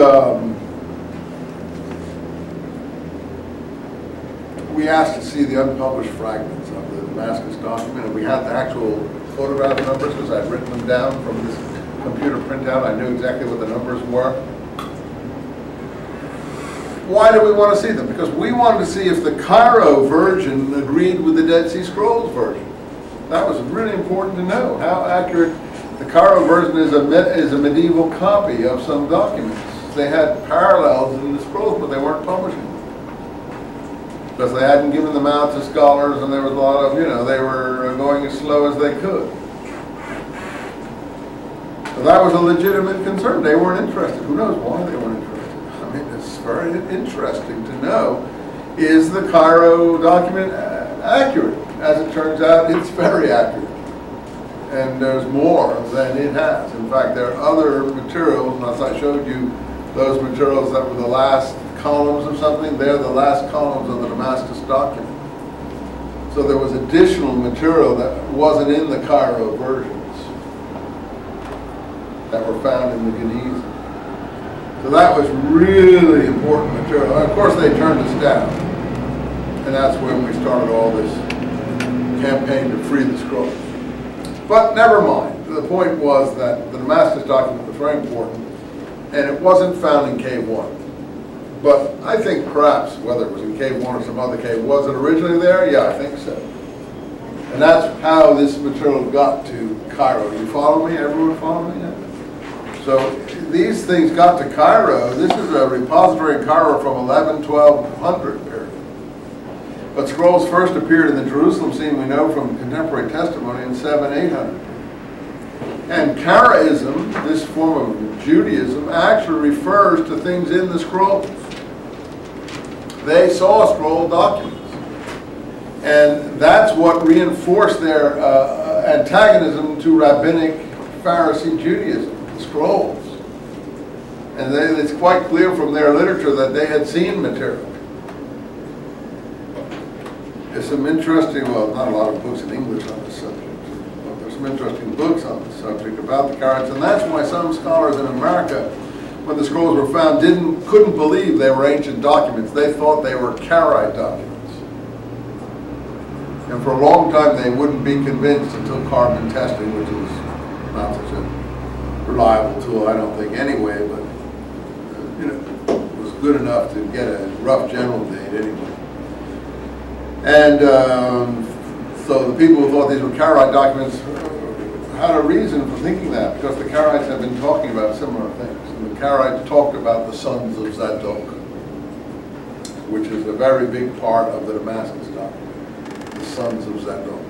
we asked to see the unpublished fragments of the Damascus Document, and we had the actual photograph numbers because I'd written them down from this computer printout. I knew exactly what the numbers were. Why did we want to see them? Because we wanted to see if the Cairo version agreed with the Dead Sea Scrolls version. That was really important to know how accurate. The Cairo version is a medieval copy of some documents. They had parallels in the scrolls, but they weren't publishing them because they hadn't given them out to scholars, and there was a lot of, you know, they were going as slow as they could. So that was a legitimate concern. They weren't interested. Who knows why they weren't interested? I mean, it's very interesting to know, is the Cairo document accurate? As it turns out, it's very accurate. And there's more than it has. In fact, there are other materials, and as I showed you, those materials that were the last columns of something, they're the last columns of the Damascus Document. So there was additional material that wasn't in the Cairo versions that were found in the Geniza. So that was really important material. And of course, they turned us down. And that's when we started all this campaign to free the scrolls. But never mind. The point was that the Damascus Document was very important, and it wasn't found in Cave 1. But I think perhaps, whether it was in Cave 1 or some other cave, was it originally there? Yeah, I think so. And that's how this material got to Cairo. You follow me? Everyone follow me? Yeah? So these things got to Cairo. This is a repository in Cairo from 1200 period. But scrolls first appeared in the Jerusalem scene, we know from contemporary testimony, in 800. And Karaism, this form of Judaism, actually refers to things in the scrolls. They saw scroll documents. And that's what reinforced their antagonism to rabbinic Pharisee Judaism, the scrolls. And it's quite clear from their literature that they had seen material. There's some interesting, well, not a lot of books in English on this subject, but there's some interesting books on the subject about the Karaites, and that's why some scholars in America, when the scrolls were found, couldn't believe they were ancient documents. They thought they were Karaite documents. And for a long time, they wouldn't be convinced until carbon testing, which is not such a reliable tool, I don't think, anyway, but you know, was good enough to get a rough general date anyway. And so the people who thought these were Karaite documents had a reason for thinking that, because the Karaites have been talking about similar things. And the Karaites talked about the sons of Zadok, which is a very big part of the Damascus document, the sons of Zadok.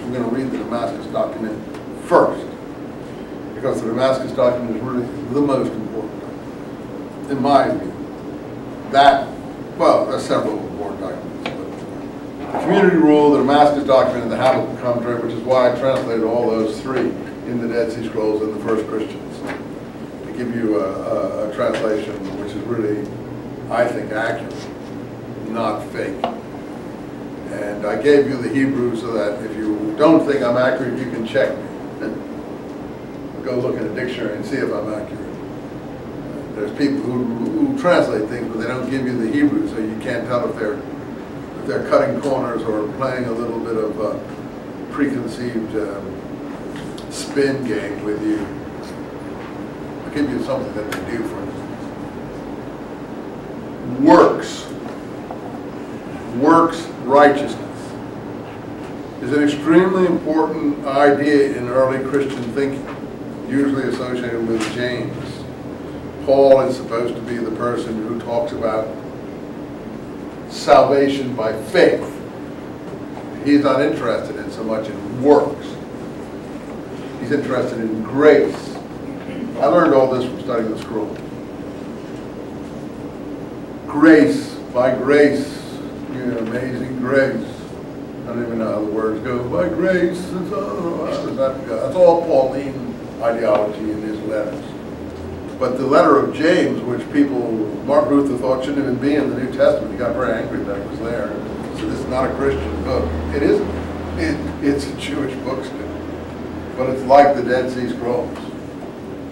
We're going to read the Damascus document first, because the Damascus document is really the most important document, in my view. Well, there's several important documents, but the community rule, the Damascus document, and the Habakkuk commentary, which is why I translated all those three in the Dead Sea Scrolls and the First Christians, to give you a translation which is really, I think, accurate, not fake. And I gave you the Hebrew so that if you don't think I'm accurate, you can check me. Go look in a dictionary and see if I'm accurate. There's people who translate things, but they don't give you the Hebrew, so you can't tell if they're cutting corners or playing a little bit of a preconceived spin game with you. I'll give you something that they do for you. Works righteousness is an extremely important idea in early Christian thinking, usually associated with James. Paul is supposed to be the person who talks about salvation by faith. He's not interested in so much in works. He's interested in grace. I learned all this from studying the scroll. Grace, by grace, amazing grace. I don't even know how the words go. By grace, that's all Pauline ideology in his letters. But the letter of James, which Martin Luther thought shouldn't even be in the New Testament, he got very angry that it was there. So this is not a Christian book. It isn't. It's a Jewish book still. But it's like the Dead Sea Scrolls.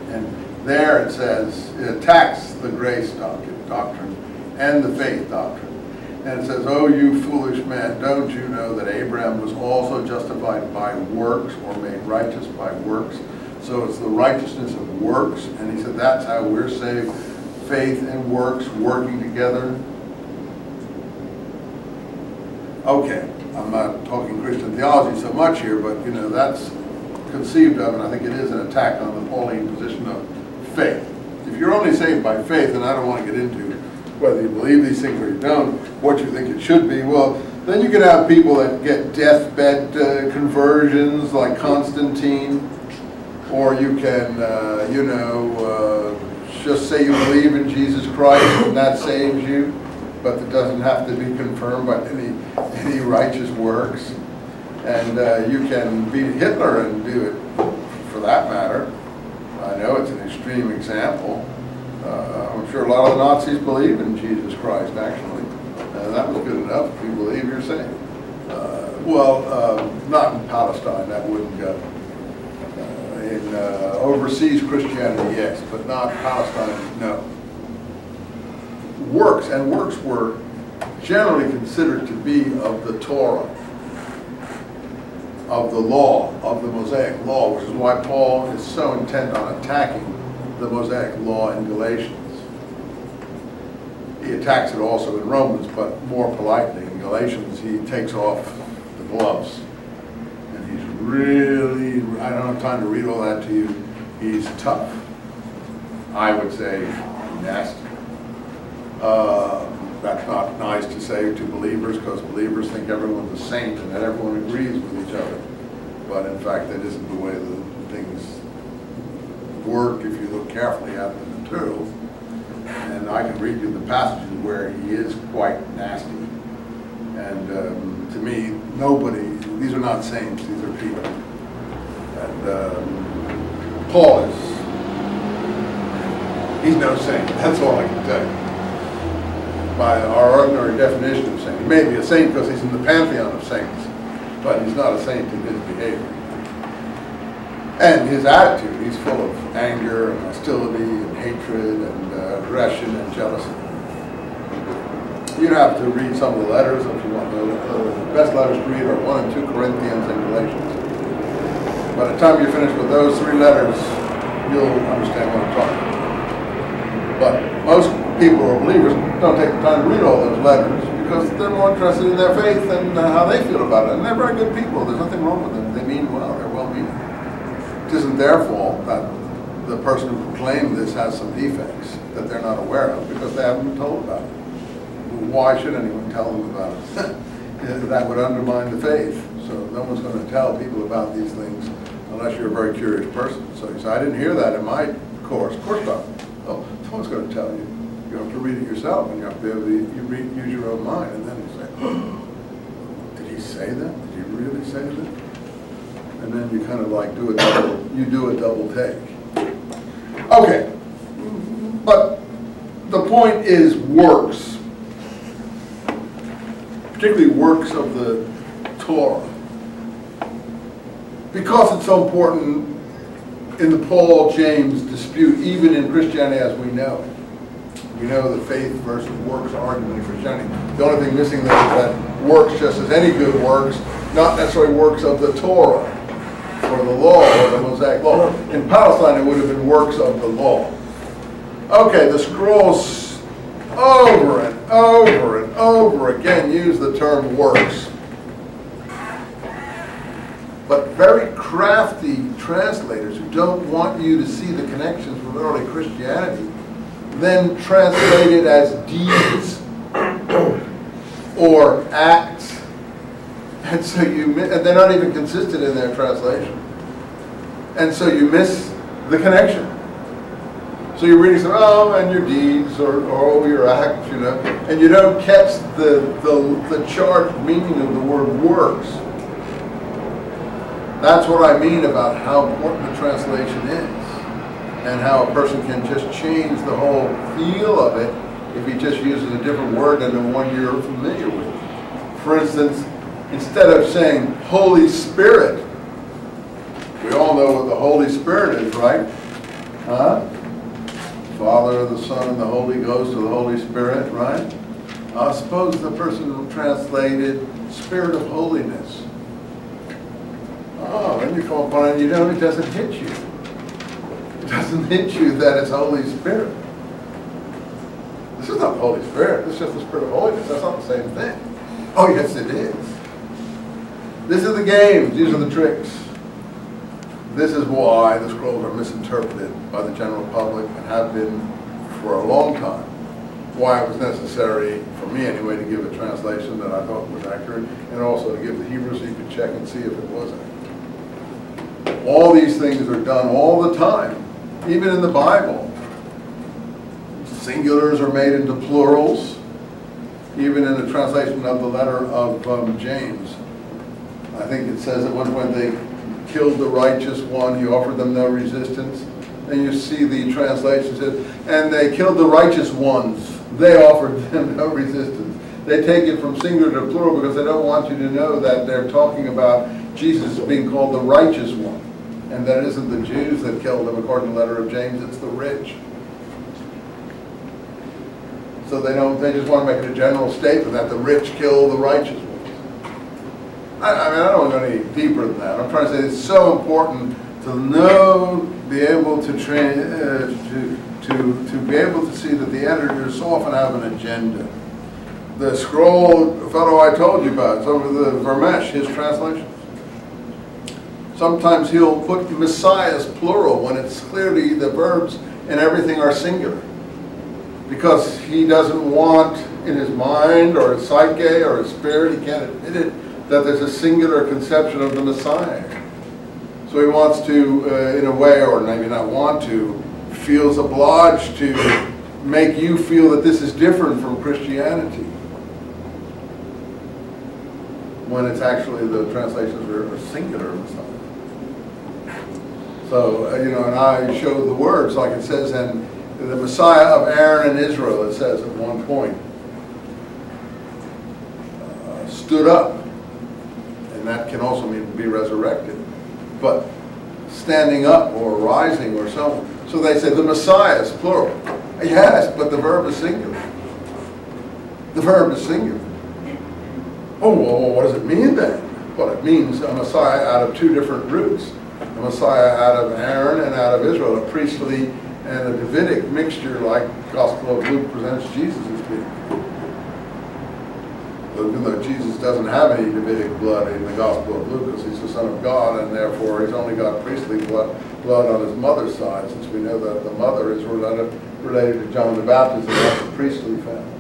And there it says, it attacks the grace doctrine and the faith doctrine. And it says, "Oh, you foolish man, don't you know that Abraham was also justified by works, or made righteous by works?" So it's the righteousness of works. And he said that's how we're saved. Faith and works working together. Okay, I'm not talking Christian theology so much here, but that's conceived of, and I think it is an attack on the Pauline position of faith. If you're only saved by faith, and I don't want to get into whether you believe these things or you don't, what you think it should be, well, then you can have people that get deathbed conversions like Constantine, or you can, just say you believe in Jesus Christ and that saves you, but it doesn't have to be confirmed by any righteous works. And you can beat Hitler and do it for that matter. I know it's an extreme example. I'm sure a lot of the Nazis believe in Jesus Christ, actually. That was good enough. If you believe, you're saved. Not in Palestine, that wouldn't go. In overseas Christianity, yes, but not Palestine, no. Works were generally considered to be of the Torah, of the law, of the Mosaic law, which is why Paul is so intent on attacking the Mosaic law in Galatians. He attacks it also in Romans, but more politely. In Galatians, he takes off the gloves. And he's really, I don't have time to read all that to you, he's tough. I would say nasty. That's not nice to say to believers, because believers think everyone's a saint and that everyone agrees with each other. But in fact, that isn't the way the things work if you look carefully at the materials. And I can read you the passages where he is quite nasty. And to me, these are not saints, these are people. And Paul he's no saint, that's all I can tell you. By our ordinary definition of saint. He may be a saint because he's in the pantheon of saints, but he's not a saint in his behavior. And his attitude, he's full of anger and hostility and hatred and aggression and jealousy. You have to read some of the letters if you want. The best letters to read are 1 and 2 Corinthians and Galatians. By the time you're finished with those 3 letters, you'll understand what I'm talking about. But most people who are believers don't take the time to read all those letters, because they're more interested in their faith and how they feel about it. And they're very good people. There's nothing wrong with them. They mean well. They're well-meaning. It isn't their fault that the person who proclaimed this has some defects that they're not aware of because they haven't been told about it. Why should anyone tell them about it? That would undermine the faith. So no one's going to tell people about these things unless you're a very curious person. So you say, I didn't hear that in my course. Of course not. Oh, someone's going to tell you. You have to read it yourself, and you have to be able to use your own mind. And then you say, oh, did he say that? Did he really say that? And then you kind of like do a double take. Okay, but the point is works, particularly works of the Torah, because it's so important in the Paul-James dispute, even in Christianity as we know it. We know the faith versus works argument in Christianity. The only thing missing there is that works, just as any good works, not necessarily works of the Torah, or the law, or the Mosaic law. In Palestine, it would have been works of the law. Okay, the scrolls over and over and over again use the term works. But very crafty translators who don't want you to see the connections with early Christianity then translate it as deeds or acts. And so and they're not even consistent in their translation. And so you miss the connection. So you're reading, oh, and your deeds, or oh, your acts, you know, and you don't catch the charged meaning of the word works. That's what I mean about how important the translation is, and how a person can just change the whole feel of it if he just uses a different word than the one you're familiar with. For instance, instead of saying Holy Spirit, we all know what the Holy Spirit is, right? Huh? Father, the Son, and the Holy Ghost, or the Holy Spirit, right? Suppose the person translated Spirit of Holiness. Oh, then you come upon it, you know, it doesn't hit you. It doesn't hit you that it's Holy Spirit. This is not the Holy Spirit. This is just the Spirit of Holiness. That's not the same thing. Oh, yes, it is. These are the games. These are the tricks. This is why the scrolls are misinterpreted by the general public and have been for a long time. Why it was necessary, for me anyway, to give a translation that I thought was accurate, and also to give the Hebrew so you could check and see if it was accurate. All these things are done all the time, even in the Bible. Singulars are made into plurals, even in the translation of the letter of James. I think it says at one point they killed the righteous one, he offered them no resistance. And you see the translation says, and they killed the righteous ones, they offered them no resistance. They take it from singular to plural because they don't want you to know that they're talking about Jesus being called the righteous one, and that it isn't the Jews that killed him according to the letter of James, it's the rich. So they just want to make it a general statement that the rich kill the righteous ones. I mean, I don't want to go any deeper than that. I'm trying to say it's so important to know, be able to be able to see that the editors so often have an agenda. The scroll fellow I told you about, some of the Vermesh, his translations. Sometimes he'll put Messiahs plural when it's clearly the verbs and everything are singular, because he doesn't want in his mind or his psyche or his spirit, he can't admit it, that there's a singular conception of the Messiah. So he wants to, in a way, or maybe not want to, feels obliged to make you feel that this is different from Christianity, when it's actually the translations are singular Messiah. So, you know, and I show the words, like it says, and the Messiah of Aaron and Israel, it says at one point, stood up. And that can also mean be resurrected. But standing up or rising or so. So they say the Messiah is plural. Yes, but the verb is singular. The verb is singular. Oh, well, what does it mean then? Well, it means a Messiah out of two different roots. A Messiah out of Aaron and out of Israel, a priestly and a Davidic mixture like Gospel of Luke presents Jesus as being. Even though Jesus doesn't have any Davidic blood in the Gospel of Luke, because he's the Son of God, and therefore he's only got priestly blood on his mother's side, since we know that the mother is related to John the Baptist, and that's a priestly family.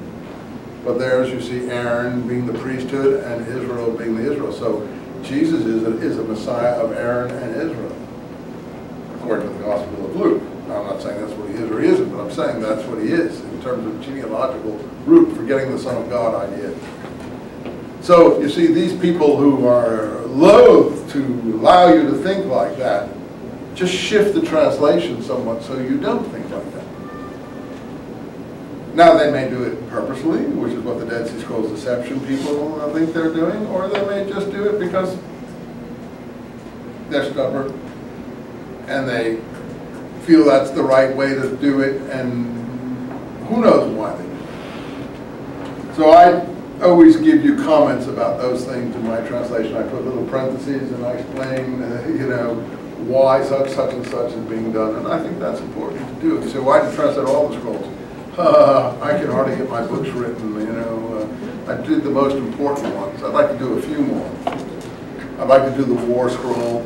But there, as you see, Aaron being the priesthood and Israel being the Israel. So Jesus is a Messiah of Aaron and Israel, according to the Gospel of Luke. Now, I'm not saying that's what he is or he isn't, but I'm saying that's what he is in terms of genealogical root, forgetting the Son of God idea. So, you see, these people who are loath to allow you to think like that, just shift the translation somewhat so you don't think like that. Now, they may do it purposely, which is what the Dead Sea Scrolls deception people think they're doing, or they may just do it because they're stubborn and they feel that's the right way to do it, and who knows why they do it. So I always give you comments about those things in my translation. I put little parentheses and I explain, why such and such is being done, and I think that's important to do. You say, why did you translate all the scrolls? I can hardly get my books written, I did the most important ones. I'd like to do a few more. I'd like to do the war scroll,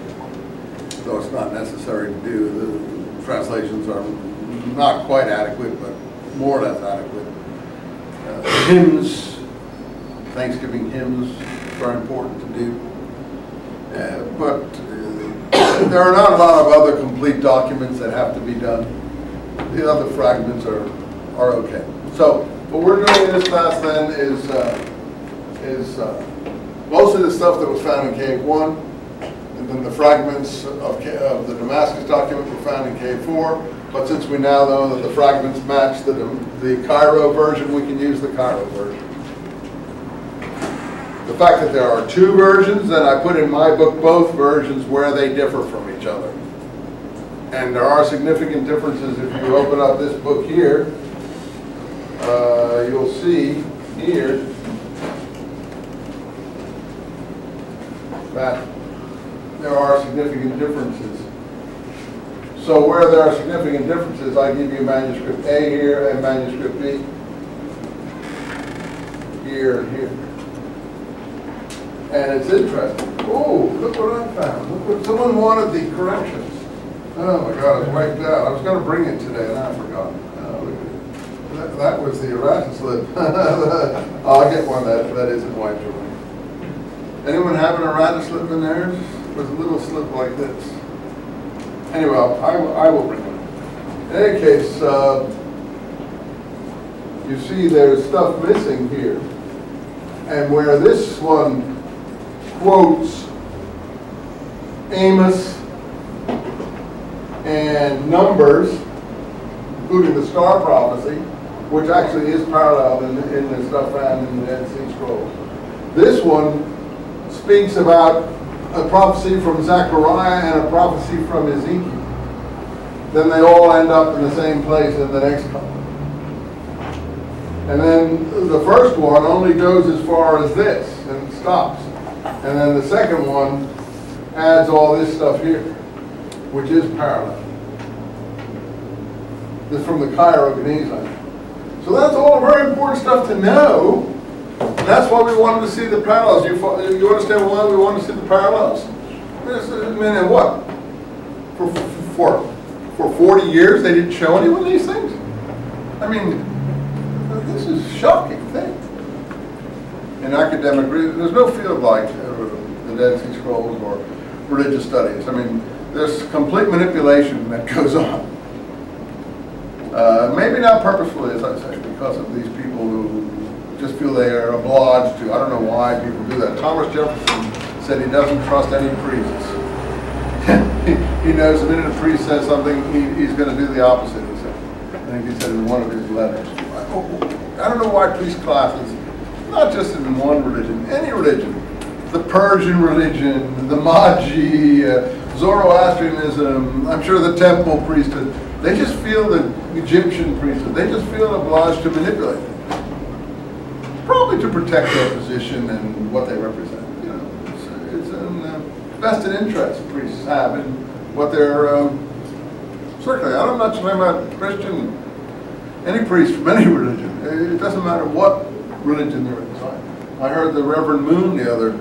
though it's not necessary to do. The translations are not quite adequate, but more or less adequate. Hymns, Thanksgiving hymns, are important to do. But there are not a lot of other complete documents that have to be done. The other fragments are okay. So what we're doing in this class then is most of the stuff that was found in Cave 1, and then the fragments of the Damascus document were found in Cave 4. But since we now know that the fragments match the Cairo version, we can use the Cairo version. The fact that there are two versions, then I put in my book both versions where they differ from each other. And there are significant differences. If you open up this book here, you'll see here that there are significant differences. So where there are significant differences, I give you manuscript A here and manuscript B here and here. And it's interesting. Oh, look what I found. Look what someone wanted the corrections. Oh my God, it's wiped out. I was going to bring it today and I forgot. Oh, look at it. That was the errata slip. I'll get one that isn't wiped away. Anyone have an errata slip in theirs? It was a little slip like this. Anyway, I will bring it. In any case, you see there's stuff missing here. And where this one quotes Amos and Numbers, including the star prophecy, which actually is paralleled in the stuff found in the Dead Sea Scrolls. This one speaks about a prophecy from Zechariah and a prophecy from Ezekiel. Then they all end up in the same place in the next couple. And then the first one only goes as far as this and stops. And then the second one adds all this stuff here, which is parallel. This is from the Cairo Geniza. So that's all very important stuff to know. And that's why we wanted to see the parallels. You understand why we wanted to see the parallels? I mean, and what? For 40 years they didn't show anyone these things? I mean, this is a shocking thing. In academic reading, there's no field like the Dead Sea Scrolls or religious studies. I mean, there's complete manipulation that goes on. Maybe not purposefully, as I say, because of these people who just feel they are obliged to. I don't know why people do that. Thomas Jefferson said he doesn't trust any priests. He knows the minute a priest says something, he's going to do the opposite, he said. I think he said in one of his letters. I don't know why priest classes, not just in one religion, any religion, the Persian religion, the Magi, Zoroastrianism, I'm sure the temple priesthood, they just feel the Egyptian priesthood, they just feel obliged to manipulate them. Probably to protect their position and what they represent. You know, it's an vested interest priests have in what they're circulating. I'm not talking about Christian, any priest from any religion. It doesn't matter what religion they're inside. I heard the Reverend Moon the other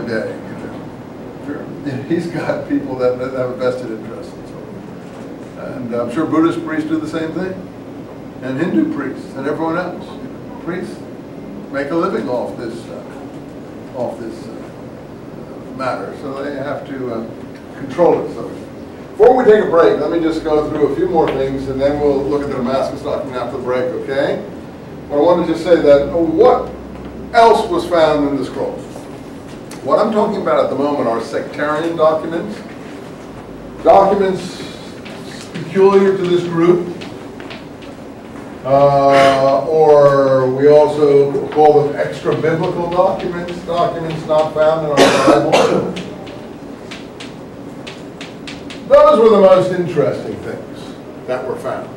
day. He's got people that have a vested interest in so. And I'm sure Buddhist priests do the same thing, and Hindu priests, and everyone else. Priests make a living off this matter, so they have to control it. So, before we take a break, let me just go through a few more things, and then we'll look at the Damascus Document after the break. Okay? But I want to just say that what else was found in the scrolls? What I'm talking about at the moment are sectarian documents, documents peculiar to this group, or we also call them extra-biblical documents, documents not found in our Bible. Those were the most interesting things that were found.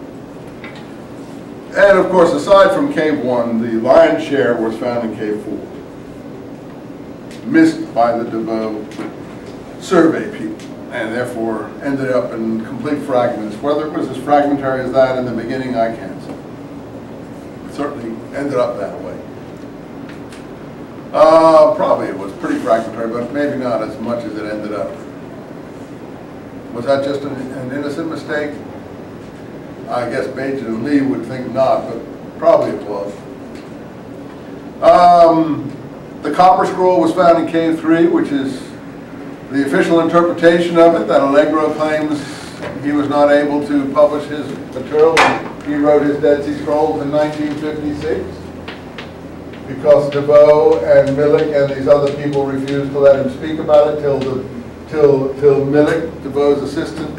And of course, aside from Cave 1, the lion's share was found in Cave 4. Missed by the DeVoe survey people, and therefore ended up in complete fragments. Whether it was as fragmentary as that in the beginning, I can't say. It certainly ended up that way. Probably it was pretty fragmentary, but maybe not as much as it ended up. Was that just an innocent mistake? I guess Bajan and Lee would think not, but probably it was. The copper scroll was found in Cave 3, which is the official interpretation of it, that Allegro claims he was not able to publish his material when he wrote his Dead Sea Scrolls in 1956, because DeVoe and Millick and these other people refused to let him speak about it till Millick, DeVoe's assistant,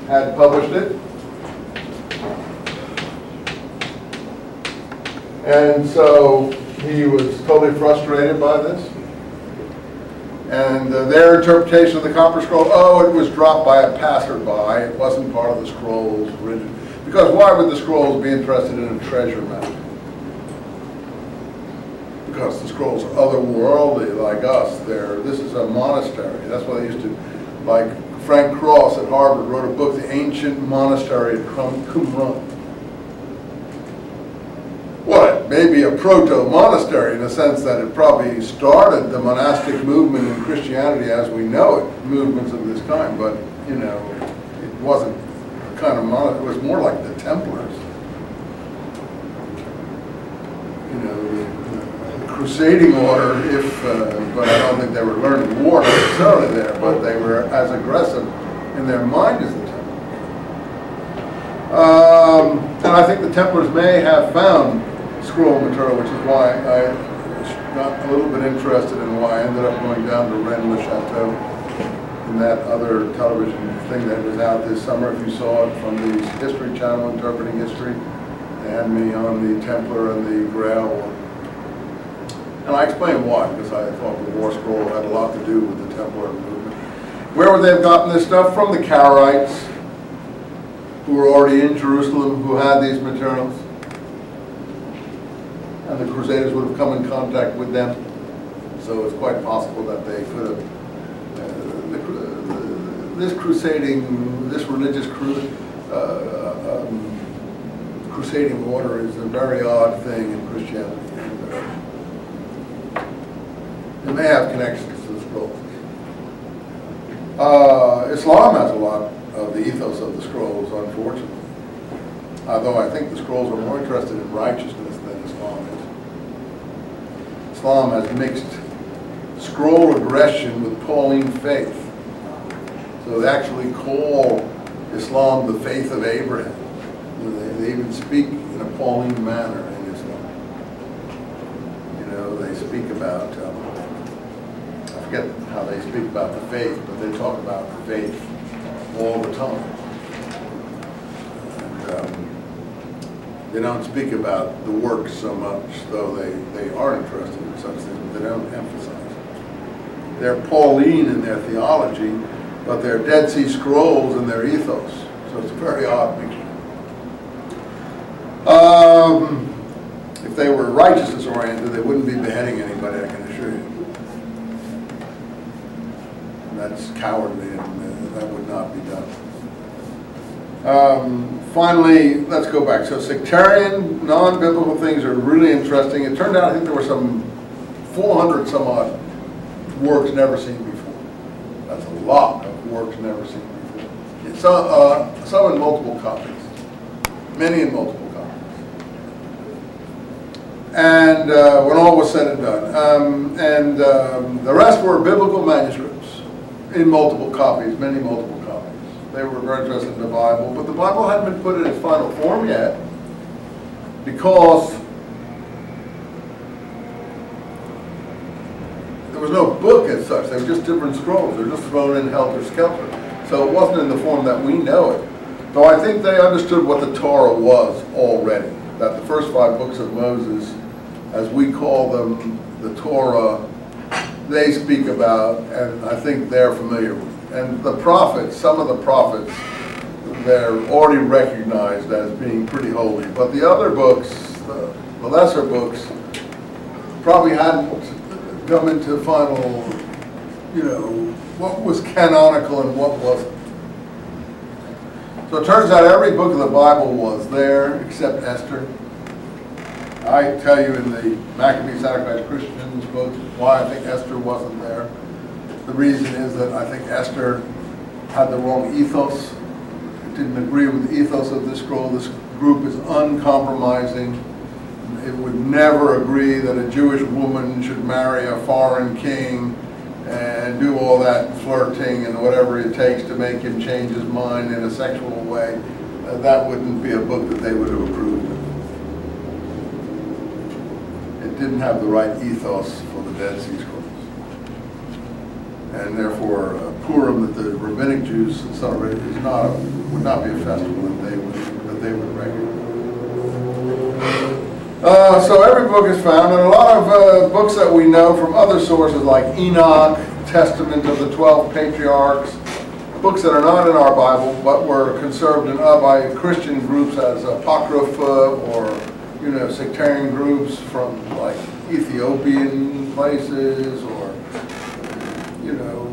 had published it. And so he was totally frustrated by this. And their interpretation of the copper scroll, oh, it was dropped by a passerby. It wasn't part of the scrolls. Because why would the scrolls be interested in a treasure map? Because the scrolls are otherworldly, like us. This is a monastery. That's why they used to, like Frank Cross at Harvard wrote a book, The Ancient Monastery at Qumran. Well, it may be a proto-monastery in the sense that it probably started the monastic movement in Christianity as we know it, movements of this kind, but, you know, it wasn't a kind of monastery, it was more like the Templars. You know, the crusading order, but I don't think they were learning war necessarily there, but they were as aggressive in their mind as the Templars. And I think the Templars may have found scroll material, which is why I got a little bit interested in why I ended up going down to Rennes-le-Château in that other television thing that was out this summer. If you saw it from the History Channel, Interpreting History, they had me on the Templar and the Grail one. And I explained why, because I thought the War Scroll had a lot to do with the Templar movement. Where would they have gotten this stuff? From the Karaites, who were already in Jerusalem, who had these materials. And the Crusaders would have come in contact with them. So it's quite possible that they could have, this religious crusading order is a very odd thing in Christianity. It may have connections to the scrolls. Islam has a lot of the ethos of the scrolls, unfortunately. Although I think the scrolls are more interested in righteousness than Islam is. Islam has mixed scroll aggression with Pauline faith. So they actually call Islam the faith of Abraham. They even speak in a Pauline manner in Islam. You know, they speak about, I forget how they speak about the faith, but they talk about the faith all the time. And, they don't speak about the works so much, though they are interested in such things, but they don't emphasize it. They're Pauline in their theology, but they're Dead Sea Scrolls in their ethos. So it's a very odd mixture. If they were righteousness oriented, they wouldn't be beheading anybody, I can assure you. And that's cowardly, and that would not be done. Finally, let's go back. So sectarian, non-biblical things are really interesting. It turned out I think there were some 400 some odd works never seen before. That's a lot of works never seen before. It's, some in multiple copies, many in multiple copies. And when all was said and done, the rest were biblical manuscripts in multiple copies, many multiple copies. They were very interested in the Bible, but the Bible hadn't been put in its final form yet because there was no book as such. They were just different scrolls. They were just thrown in helter-skelter. So it wasn't in the form that we know it. Though I think they understood what the Torah was already, that the first 5 books of Moses, as we call them, the Torah, they speak about, and I think they're familiar with. And the prophets, some of the prophets, they're already recognized as being pretty holy. But the other books, the lesser books, probably hadn't come into final, you know, what was canonical and what wasn't. So it turns out every book of the Bible was there except Esther. I tell you in the Maccabees, Zadokites, Christians book why I think Esther wasn't there. The reason is that I think Esther had the wrong ethos. It didn't agree with the ethos of this scroll. This group is uncompromising. It would never agree that a Jewish woman should marry a foreign king and do all that flirting and whatever it takes to make him change his mind in a sexual way. That wouldn't be a book that they would have approved of. It didn't have the right ethos for the Dead Sea Scrolls. And therefore, Purim, that the rabbinic Jews celebrate, would not be a festival that they would recognize. So every book is found, and a lot of books that we know from other sources like Enoch, Testament of the 12 Patriarchs, books that are not in our Bible but were conserved by Christian groups as Apocrypha, or you know, sectarian groups from like Ethiopian places, or you know,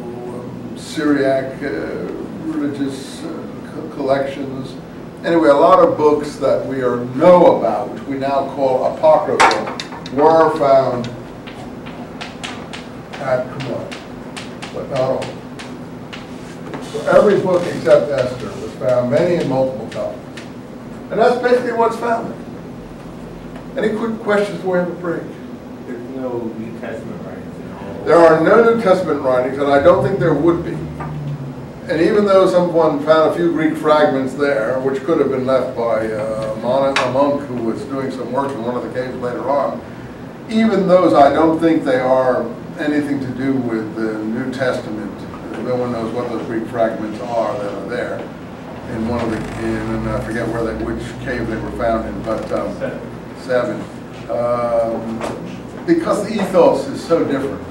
Syriac religious collections. Anyway, a lot of books that we know about, which we now call Apocrypha, were found at Qumran, but not all. So every book except Esther was found, many in multiple copies. And that's basically what's found there. Any quick questions before we have a break? There's no New Testament writings in all. There are no New Testament writings, and I don't think there would be. And even though someone found a few Greek fragments there, which could have been left by a monk who was doing some work in one of the caves later on, even those I don't think they are anything to do with the New Testament. No one knows what those Greek fragments are that are there in one of the, and I forget which cave they were found in, but 7. Because the ethos is so different.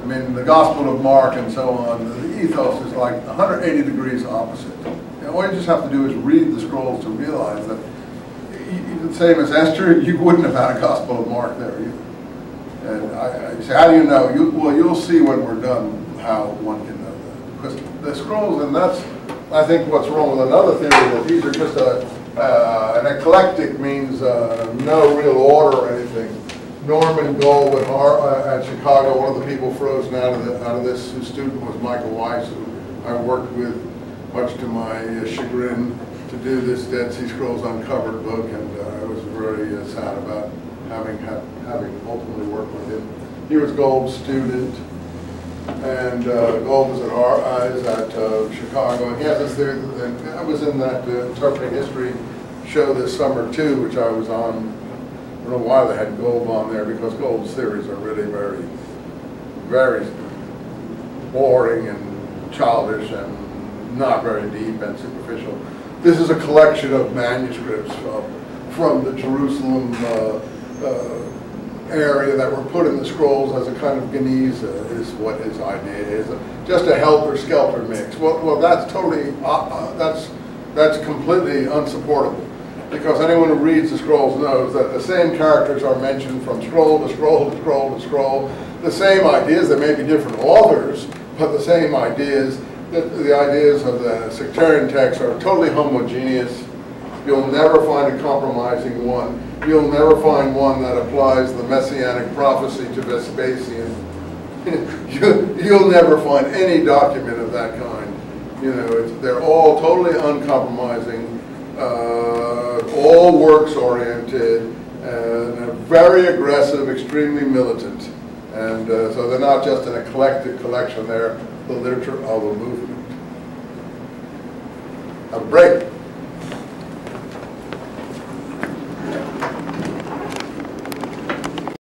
I mean, the Gospel of Mark and so on, the ethos is like 180 degrees opposite. And all you just have to do is read the scrolls to realize that, the same as Esther, you wouldn't have had a Gospel of Mark there either. And I say, how do you know? Well, you'll see when we're done how one can know that. Because the scrolls, and that's, I think, what's wrong with another theory, that these are just an eclectic means no real order or anything. Norman Gold at Chicago, one of the people frozen out of this, whose student was Michael Weiss, who I worked with, much to my chagrin, to do this Dead Sea Scrolls Uncovered book, and I was very sad about having ultimately worked with him. He was Gold's student, and Gold was at Chicago, and he has this theory, and I was in that Interpreting History show this summer too, which I was on. I don't know why they had Gold on there, because Gold's theories are really very, very boring and childish and not very deep and superficial. This is a collection of manuscripts from the Jerusalem area that were put in the scrolls as a kind of Geniza, is what his idea is. Just a helter-skelter mix. Well, that's totally, that's completely unsupportable. Because anyone who reads the scrolls knows that the same characters are mentioned from scroll to scroll to scroll to scroll. The same ideas, there may be different authors, but the same ideas. The ideas of the sectarian texts are totally homogeneous. You'll never find a compromising one. you'll never find one that applies the messianic prophecy to Vespasian. You'll never find any document of that kind. You know, they're all totally uncompromising, all works-oriented, and very aggressive, extremely militant. And so they're not just an eclectic collection, they're the literature of a movement. Have a break.